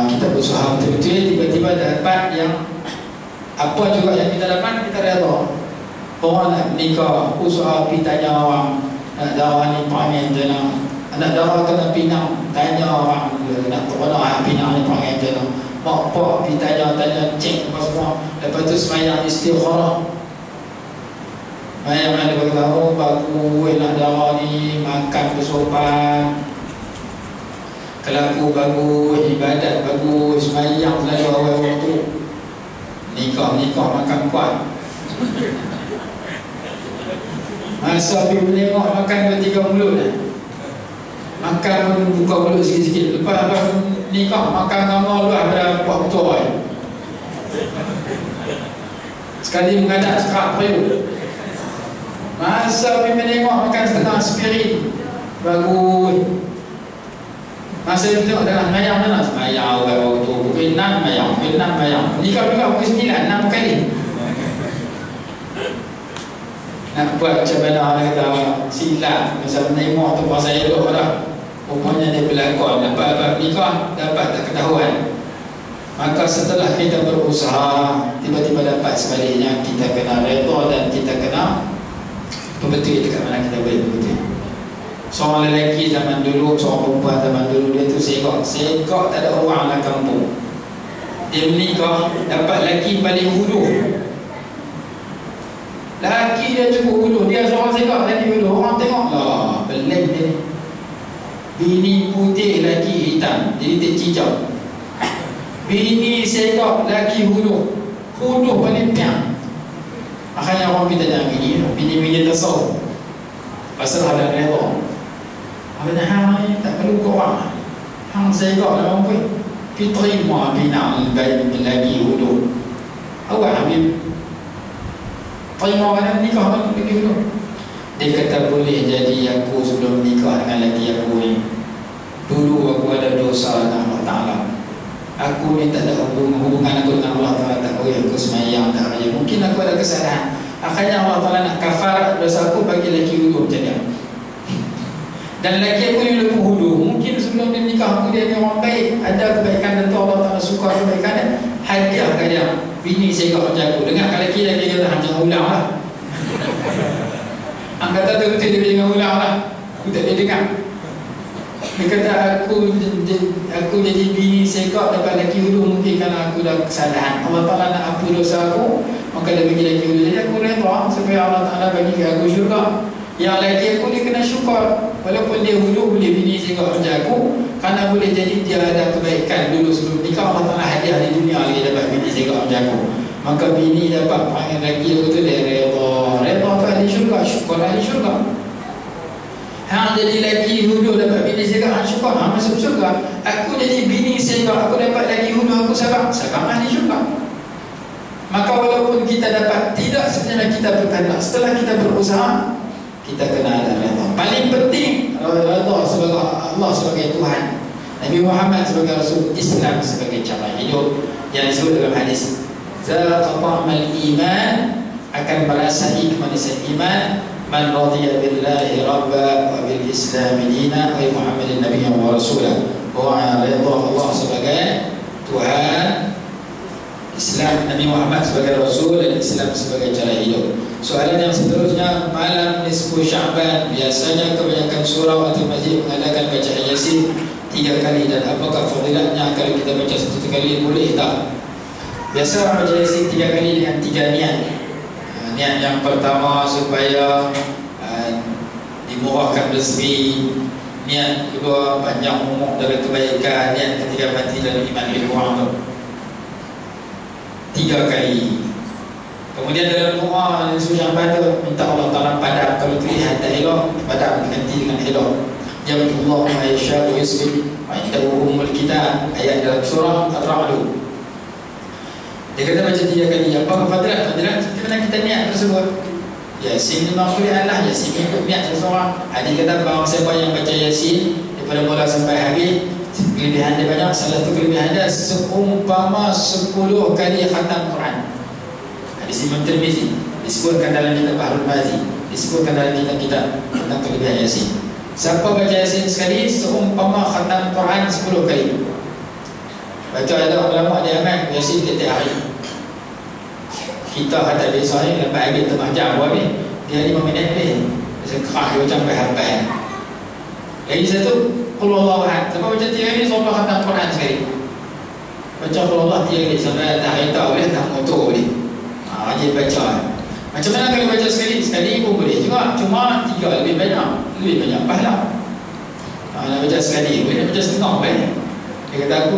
kita berusaha betul-betul, tiba-tiba dapat yang apa juga yang kita dapat, kita redha. Orang nak menikah, usaha pergi tanya orang, nak darah ni perangai macam mana, nak darah kena pinang, tanya orang, nak terkenal pinang ni perangai macam mana, mak pak pergi tanya cek apa semua. Lepas tu semayang istikharah. Yang ada beritahu bagus nak darah ni, makan bersopan, kelaku bagus, ibadat bagus, semayang selalu awal waktu, nikah makan kuat. Masa pergi menengok makan 2-3 mulut dah. Makan pun buka mulut sikit-sikit. Lepas nikah makan ngomong luar pada buat betul. Sekali mengadap sekat periuk. Masa pergi menengok makan setengah spirit bagus. Masa itu tengok dalam mayang mana? Mayang waktu pukul 6 mayang, pukul 6 mayang. Nikah juga pukul 9, 6 kali. Nak buat macam mana orang kata silap. Masa menengok tu puasa elok dah. Rupanya dia berlakon. Dapat nikah, dapat tak ketahuan. Maka setelah kita berusaha, tiba-tiba dapat sebaliknya, kita kena redha dan kita kena betul dekat mana kita boleh betul. Seorang lelaki zaman dulu, seorang perempuan zaman dulu, dia tu segak tak ada orang dalam kampung. Dia menikah, dapat lelaki paling hulu. Lelaki dia cukup hulu, dia seorang segak lelaki hulu. Orang tengok lah, pelik dia ni. Bini putih, lelaki hitam, jadi tercicau. Bini segak, lelaki hulu. Hulu paling piang. Makanya orang kita jangan bini tersau. Pasal ada redha. Maknanya hang ni tak perlu kau orang. Hang segak dalam pun. Kita terima bina lagi hulu. Awak Habib terima orang nikah dengan lagi hulu. Dia kata boleh jadi aku sebelum nikah dengan lagi aku ni. Dulu aku ada dosa dengan Allah Ta'ala. Aku ni tak ada hubungan aku dengan Allah Ta'ala. Tak boleh aku semayang tak raya. Mungkin aku ada kesalahan. Akhirnya Allah Ta'ala nak kafar dosa aku bagi lelaki hulu macam dia. Dan lelaki aku ni lebih hulu. Mungkin sebelum dia nikah aku dia ni orang baik. Ada kebaikan dan Allah Ta'ala suka kebaikan dia. Hadiah ke dia. Bini segak macam aku. Dengar kalau lelaki lagi kata jangan ulang lah. Angkat kata betul dia jangan ulang lah. Aku tak boleh dengar. Dia kata aku jadi bini segak dapat lelaki hulu. Mungkin kerana aku dah kesalahan. Allah Ta'ala nak hapus dosa aku, maka dia bagi lelaki hulu. Jadi aku redha supaya Allah Ta'ala bagi aku syurga. Yang lelaki aku dia kena syukur. Walaupun dia hulu boleh bini segak macam aku, kerana boleh jadi dia ada kebaikan dulu sebelum nikah. Allah Ta'ala hadiah di dunia lagi dapat bini segak macam aku. Maka bini dapat panggil lelaki aku tu dia redha. Redha ke ahli syurga, syukur ahli syurga. Hang jadi lelaki hulu dapat bini segak, hang syukur, hang masuk syurga. Aku jadi bini segak, aku dapat lelaki hulu, aku sabar ahli syurga. Maka walaupun kita dapat tidak sebenarnya kita berkehendak, setelah kita berusaha, kita kena ada redha. Paling penting redha sebagai Allah sebagai Tuhan, Nabi Muhammad sebagai Rasul, Islam sebagai cara hidup yang disebut dalam hadis zaqa ta'mal iman, akan merasai kemanisan iman man radiya billahi rabba wa bil islam dina wa Muhammadin nabiyyan wa rasulah. Orang yang redha Allah sebagai Tuhan, Islam Nabi Muhammad sebagai Rasul, dan Islam sebagai cara hidup. Soalan yang seterusnya, malam nisfu Sya'ban biasanya kebanyakan surau atau masjid mengadakan bacaan Yasin 3 kali, dan apakah fadilahnya kalau kita baca 1 kali, boleh tak? Biasa orang baca Yasin 3 kali dengan 3 niat. Niat yang pertama supaya dimurahkan rezeki, niat kedua panjang umur dalam kebaikan, niat ketiga mati dalam iman lebih kurang tu 3 kali. Kemudian dalam doa yang susah pada minta Allah Ta'ala padam, kalau terlihat tak elok padam, ganti dengan elok. Ya Allah ma yasha'u yusbih wa indahu ummul kitab, ayat dalam surah Ar-Ra'd. Dia kata macam 3 kali. Apa fadilat? Macam mana kita niat tersebut? Yasin memang boleh Allah. Yasin ikut niat seseorang. Dia kata bahawa siapa yang baca Yasin daripada mula sampai habis, kelebihan dia banyak. Salah satu kelebihan dia seumpama 10 kali khatam Quran. Hadis Imam Tirmizi disebutkan dalam kitab Bahrul Mazi, disebutkan dalam kitab tentang kelebihan Yasin. Siapa baca Yasin sekali seumpama khatam Quran 10 kali. Baca ada ulama dia aman Yasin tiap hari. Kita kata biasa ni lepas habis tengah jam habis, dia 5 minit ni dia kerah dia sampai hafal. Lagi satu qul huwallahu ahad. Siapa baca 3 kali sampai khatam Quran sekali. Baca qul huwallahu 3 kali sampai tak kereta boleh, tak motor boleh. Dia baca. Macam mana kalau baca sekali pun boleh juga. Cuma 3 lebih banyak pahala. Nak baca sekali boleh, nak baca setengah boleh. Dia kata aku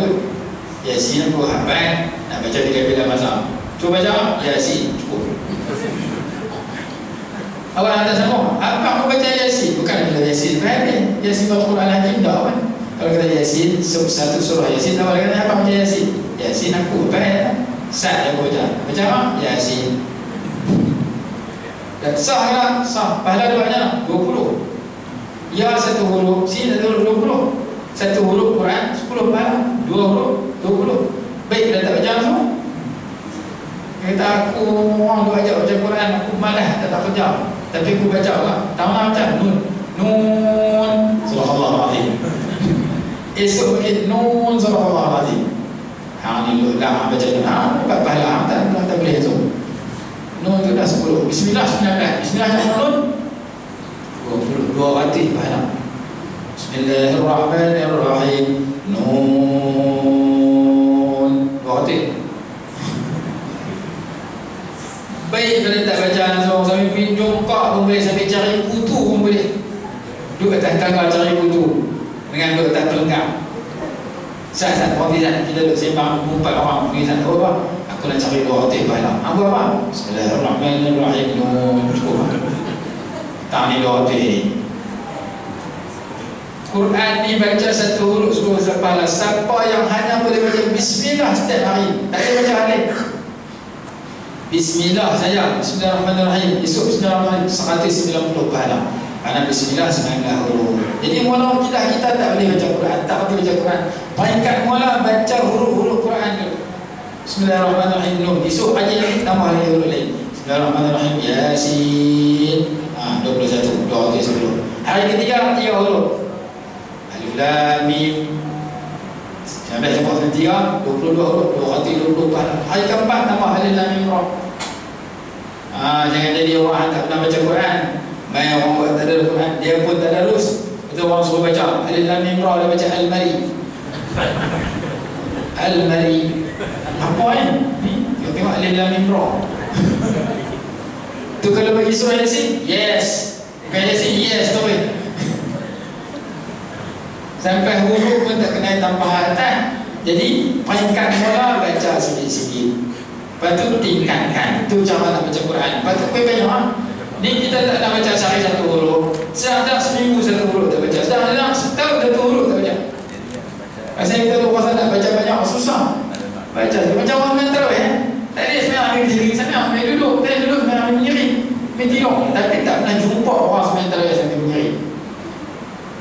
Yasin aku hafal, nak baca 3 kali dalam masa. Cuba baca Yasin cukup. Awak ada sama? Apa aku baca Yasin? Bukan bila Yasin Yasin Al-Quran Hakim dah kan. Kalau kata Yasin, satu surah Yasin, awal kata apa macam Yasin? Yasin aku apa ya? Sat yang baca. Macam apa? Yasin. Dan sah lah, sah. Pahala dia banyak, 20. Ya satu huruf, sin satu huruf 20. Satu huruf Quran 10 pahala. 2 huruf 20. Baik, dah tak baca semua. Kata aku orang tu ajak baca Quran, aku malas tak kerja. Tapi aku baca lah. Tahu lah macam Nun. Nun Surahallahul-Azim. Esok bagi Nun Surahallahul-Azim. Ni lah baca Nun. Dapat pahala. Tak boleh esok. Nun tu dah 10. Bismillah 19. Bismillah macam Nun 22 ratih pahala. Bismillahirrahmanirrahim. Nun 2 ratih. Baik, kalau tak baca langsung sambil pinjam kak pun boleh, sambil cari kutu pun boleh. Duduk atas tangga cari kutu dengan duduk atas pelengkap. Saat-saat orang tidak, kita duduk sembang 4 orang pergi sana. Apa? Aku nak cari 2 ratih pahala. Apa apa? Bismillahirrahmanirrahim. Nun cukup. Tak ni 2 ratih. Quran ni baca satu huruf 10 pahala. Siapa yang hanya boleh baca Bismillah setiap hari, tak boleh baca lain. Bismillah saja. Bismillahirrahmanirrahim. Esok Bismillahirrahmanirrahim 190 pahala. Kerana Bismillah 19 huruf. Jadi mula kita tak boleh baca Quran, tak boleh baca Quran. Peringkat mula baca huruf-huruf Quran dulu. Bismillahirrahmanirrahim. Nun. Esok pagi tambah lagi huruf lain. Bismillahirrahmanirrahim. Yasin. 21. 210. Hari ketiga 3 huruf. Alif Lam Mim. Sampai sampai 3 22 huruf 220 pahala. Hari keempat tambah Alif Lam Mim Ra. Jangan jadi orang tak pernah baca Quran. Mai orang buat tak ada Quran, dia pun tak darus. Betul, orang suruh baca Alif Lam Mim Ra, dia baca Al-Mari. Al-Mari. Apa ni? Tengok Alif Lam Mim Ra. Tu kalau bagi surah Yasin, yes. Bukan Yasin, yes tu. Sampai huruf pun tak kena tambahan atas. Jadi peringkat mula baca sikit-sikit. Lepas tu tingkatkan. Itu cara nak baca Quran. Lepas tu banyak. Ni kita tak nak baca sehari satu huruf. Sedang seminggu satu huruf tak baca. Sedang setahun satu huruf tak baca. Pasal kita tu pasal nak baca banyak susah. Baca macam orang mental tak ada sebenarnya ambil diri sana, ambil duduk. Tak duduk sebenarnya ambil diri. Ambil tidur. Tapi tak pernah jumpa orang semental sambil berdiri.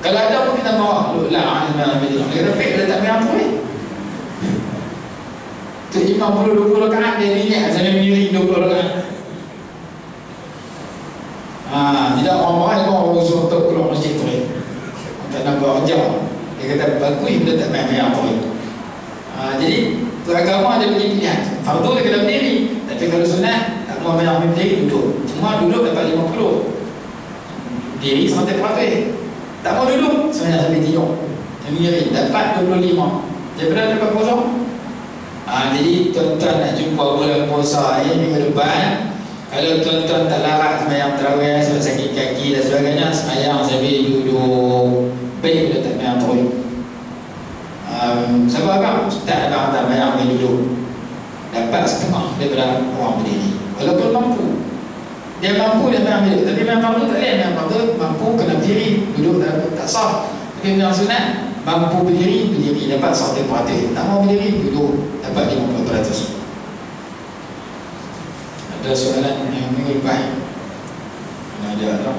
Kalau ada pun kita bawa dulu lah ambil tidur. Dia kata dia tak ambil apa tu 50-20 rakaat dia niat sambil berdiri 20 rakaat. Tidak orang orang usul untuk keluar masjid tu tak nak buat kerja. Dia kata bagus dia tak main apa jadi tu agama dia punya pilihan. Fardu dia kena berdiri, tapi kalau sunat tak mau banyak berdiri, duduk. Cuma duduk dapat 50, diri 100%. Tak mau duduk sebenarnya sampai tidur berdiri dapat 25. Jadi berapa dapat kosong. Jadi tuan-tuan nak jumpa bulan puasa minggu depan. Kalau tuan-tuan tak larat sembahyang tarawih sebab sakit kaki dan sebagainya, sembahyang sambil duduk. Baik bila tak sembahyang tarawih. Sebab apa? Tak ada tak sembahyang sambil duduk. Dapat setengah daripada orang berdiri. Walaupun mampu. Dia mampu dia sembahyang duduk. Tapi memang mampu tak boleh. Memang mampu kena berdiri. Duduk tak sah. Tapi memang sunat mampu berdiri, dapat 100%. Tak mau berdiri, duduk. Dapat 50%. Ada soalan yang minggu lepas? Ada tak?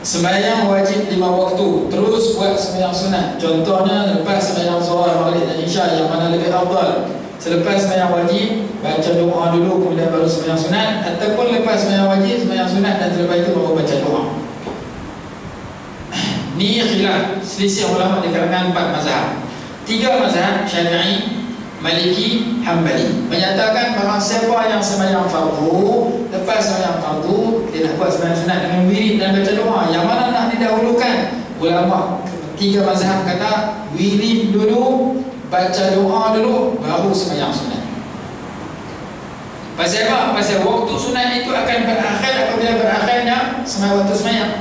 Sembahyang wajib 5 waktu, terus buat sembahyang sunat. Contohnya lepas sembahyang zuhur, maghrib dan isya, yang mana lebih afdal? Selepas sembahyang wajib baca doa dulu kemudian baru sembahyang sunat, ataupun lepas sembahyang wajib sembahyang sunat dan selepas itu baru baca doa. Ni khilaf selisih ulama di kalangan 4 mazhab. 3 mazhab Syafi'i, Maliki, Hambali menyatakan bahawa siapa yang sembahyang fardu, lepas sembahyang fardu dia nak buat sembahyang sunat dengan wirid dan baca doa. Yang mana nak didahulukan? Ulama 3 mazhab kata wirid dulu, baca doa dulu, baru sembahyang sunat. Pasal apa? Pasal waktu sunat itu akan berakhir apabila berakhirnya sembahyang waktu sembahyang.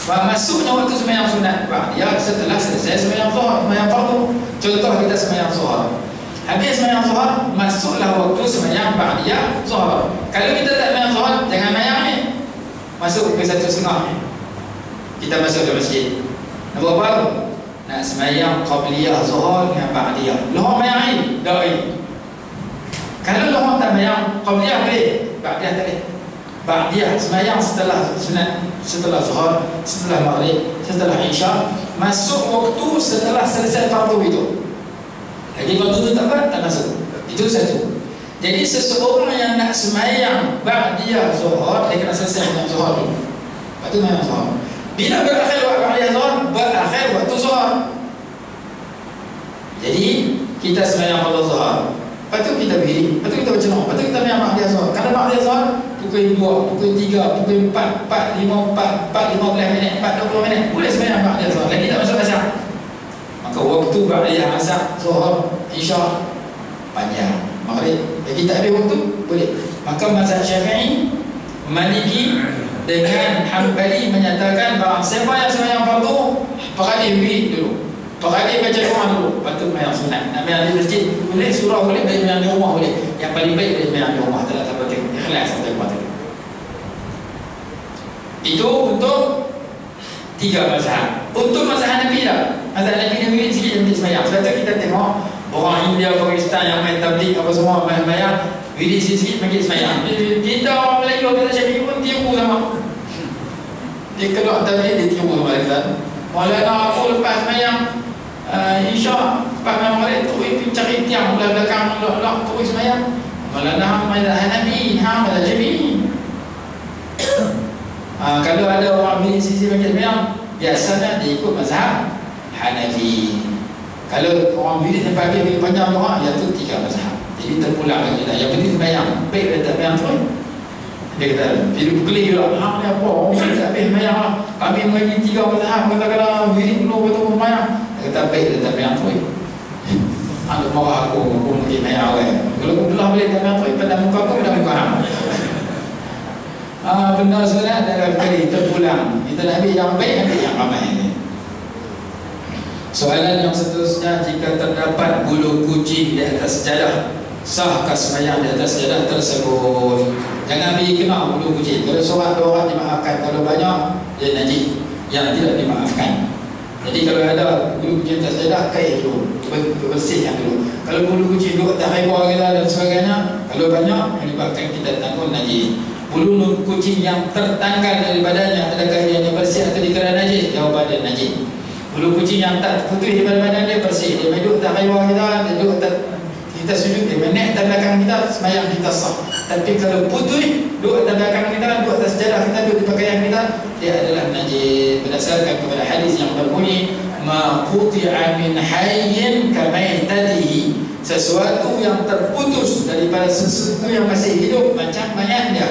Masuknya waktu sembahyang sunat ya setelah selesai sembahyang zuhur, sembahyang fardu. Contoh kita sembahyang zuhur. Habis sembahyang zuhur, masuklah waktu sembahyang ba'diyah zuhur. Kalau kita tak sembahyang zuhur, jangan sembahyang ni. Masuk ke 1.5. kita masuk ke masjid. Nak buat apa? Nak semayang qabliyah zuhur dengan ba'diyah. Luhur mayang air, dah air. Kalau luhur tak mayang qabliyah boleh, ba'diyah tak boleh. Ba'diyah semayang setelah sunat, setelah zuhur, setelah maghrib, setelah isya, masuk waktu setelah selesai fardu itu. Lagi fardu itu tak apa, tak masuk. Itu satu. Jadi seseorang yang nak semayang ba'diyah zuhur, dia kena selesai dengan zuhur dulu. Lepas tu mayang zuhur. Bila berakhir waktu ba'diyah zuhur, berakhir waktu zuhur. Jadi kita semayang fardu zuhur, lepas tu kita berdiri, lepas tu kita baca doa, lepas tu kita mayang ba'diyah zuhur. Kalau ba'diyah zuhur pukul 2, pukul 3, pukul 4, 4:15 minit, 4:20 minit, boleh semayang ba'diyah zuhur. Lagi tak masuk asar. Maka waktu ba'diyah asar, zuhur, isya panjang. Maghrib lagi tak ada waktu, boleh. Maka mazhab Syafi'i, Maliki dengan Hanbali menyatakan bahawa siapa yang semayang fardu, peradi wirid dulu, peradi baca doa dulu, patut mayang sunat. Nak mayang di masjid boleh, surah boleh, mayang di rumah boleh. Yang paling baik boleh mayang di rumah, tak dapat ikhlas atau kuat. Itu untuk 3 mazhab. Untuk mazhab Hanafi lah, mazhab Hanafi wirid sikit yang semayang. Sebab tu kita tengok orang India, Pakistan yang main tabligh apa semua main-main wirid sikit pergi semayang. Kita orang Melayu, kita Syafi'i pun tiru sama. Dia keluar tabligh, dia tiru sama kita. Maulana aku lepas semayang isya, lepas maghrib terus cari tiang belakang lok terus semayang. Maulana mazhab Hanafi, mazhab Syafi'i. Kalau ada orang wirid sikit pergi semayang, biasanya dia ikut mazhab Hanafi. Kalau orang wirid sampai habis lebih panjang doa, iaitu 3 mazhab. Jadi terpulang lagi dah. Yang penting semayang, baik dia tak semayang terus. Dia kata, bila berkelih juga, ni apa, orang wirid tak habis semayang lah. Kami bagi 3 mazhab, kata-kata wirid dulu, betul semayang. Dia kata, baik dia tak semayang terus. Ada marah aku mungkin semayang awal. Kalau aku belah boleh tak semayang terus, pada muka aku, pada muka hang. Benda sunat dalam kali terpulang. Kita nak ambil yang baik, ambil yang ramai. Soalan yang seterusnya, jika terdapat bulu kucing di atas sejadah, sahkah sembahyang di atas sejadah tersebut? Jangan ambil kena bulu kucing. Kalau seorang 2 orang dimaafkan, kalau banyak dia najis yang tidak dimaafkan. Jadi kalau ada bulu kucing di atas sejadah, kain dulu, bersihkan dulu. Kalau bulu kucing duduk atas haibah kita dan sebagainya, kalau banyak menyebabkan kita tanggung najis. Bulu kucing yang tertanggal dari badannya, adakah dia bersih atau dikira najis? Jawapan dia najis. Bulu kucing yang tak putih di badan dia bersih. Dia duduk tak haibah kita, dia duduk tak, kita sujud, dia menek atas belakang kita, semayang kita sah. Tapi kalau putih, duduk atas belakang kita, duduk atas sejadah kita, duduk di pakaian kita, dia adalah najis. Berdasarkan kepada hadis yang berbunyi, ma quti'a min hayyin kamaitatihi, sesuatu yang terputus daripada sesuatu yang masih hidup macam mayat dia.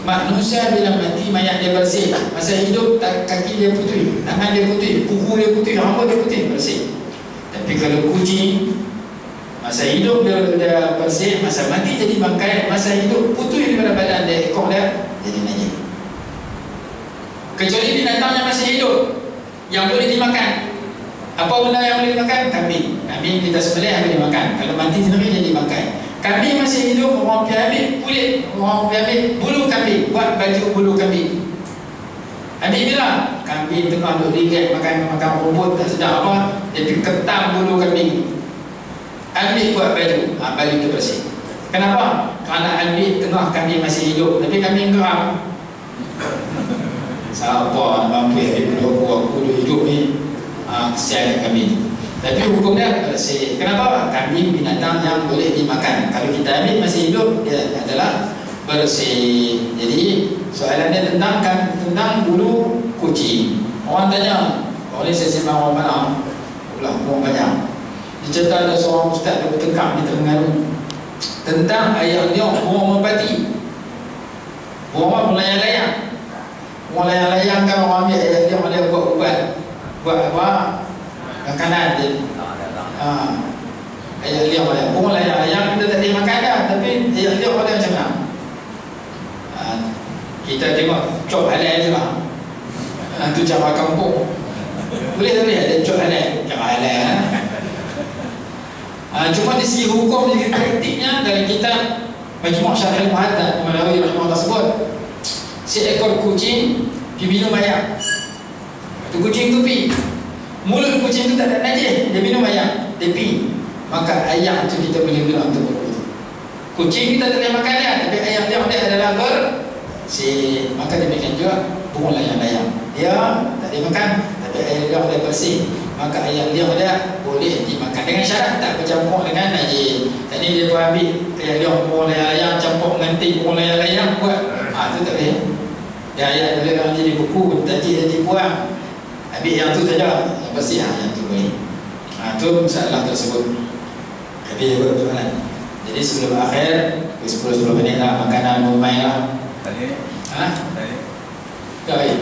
Manusia bila mati, mayat dia bersih. Masa hidup, kaki dia putih, tangan dia putih, kuku dia putih, rambut dia putih, bersih. Tapi kalau kucing, masa hidup dia bersih, masa mati jadi bangkai, masa hidup putih daripada badan dia, ekor dia jadi najis. Kecuali binatang yang masih hidup, yang boleh dimakan. Apa benda yang boleh dimakan? Kambing. Kambing kita sembelih, boleh dimakan. Kalau mati sendiri jadi bangkai. Kambing masih hidup, orang pergi ambil kulit, orang pergi ambil bulu kambing, buat baju bulu kambing. Ambil bila? Kambing tengah duduk rilek makan rumput, tak sedap apa, dia pergi ketam bulu kambing, ambil buat baju, baju itu bersih. Kenapa? Kerana ambil tengah kambing masih hidup, tapi kambing geram. Siapa nak mampu ambil bulu aku duduk hidup ni, kesian kambing. Tapi hukum dia bersih. Kenapa? Kambing binatang yang boleh dimakan. Kalau kita ambil masih hidup, dia adalah bersih. Jadi soalan dia tentang bulu kucing. Orang tanya, oleh saya sembang orang mana? Ulah orang banyak. Dicerita ada seorang ustaz yang bertengkar di Terengganu tentang ayat dia burung merpati. Burung melayang-layang. Orang layang-layang kan orang ambil ayat dia, dia buat ubat. Buat apa? Makanan dia. Ayat liang boleh. Burung layang-layang kita tak boleh makan dah, tapi ayat liang boleh macam mana? Kita tengok cop halal je lah. Itu cara kampung. Boleh tak boleh ada cop halal? Cara halal. Cuma di segi hukum, di segi praktiknya, dalam kitab Majmu' Syarh Al-Muhaddad Imam Nawawi rahimahullah sebut, seekor kucing pergi minum air. Tu kucing tu pi. Mulut kucing tu tak ada najis, dia minum ayam, dia pi. Maka ayam tu kita boleh guna untuk berwudu. Kucing kita tak boleh makan dia, tapi ayam dia adalah bersih. Maka demikian juga burung layang-layang. Dia tak boleh makan, tapi ayam dia boleh bersih. Maka ayam dia boleh dimakan dengan syarat tak bercampur dengan najis. Tadi dia pun ambil ayam dia burung layang-layang campur dengan teh burung layang-layang buat. Tu tak boleh. Dia ayam boleh kalau jadi buku, tadi dia dibuang. Ambil yang tu saja, yang bersih yang tu boleh. Tu masalah tersebut. Habis soalan. Jadi sebelum akhir 10 minit lah makanan rumai lah. Tadi. Tadi. Baik.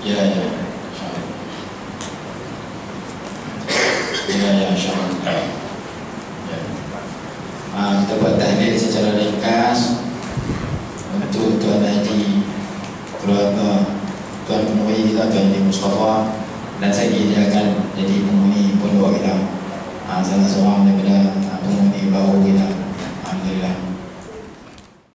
Ya, insyaAllah. Kita buat tahlil secara ringkas untuk Tuan Haji, keluarga Tuan Penui kita, Tuan Haji Mustafa, dan saya dia akan jadi penghuni pondok kita, salah seorang daripada penghuni baru kita.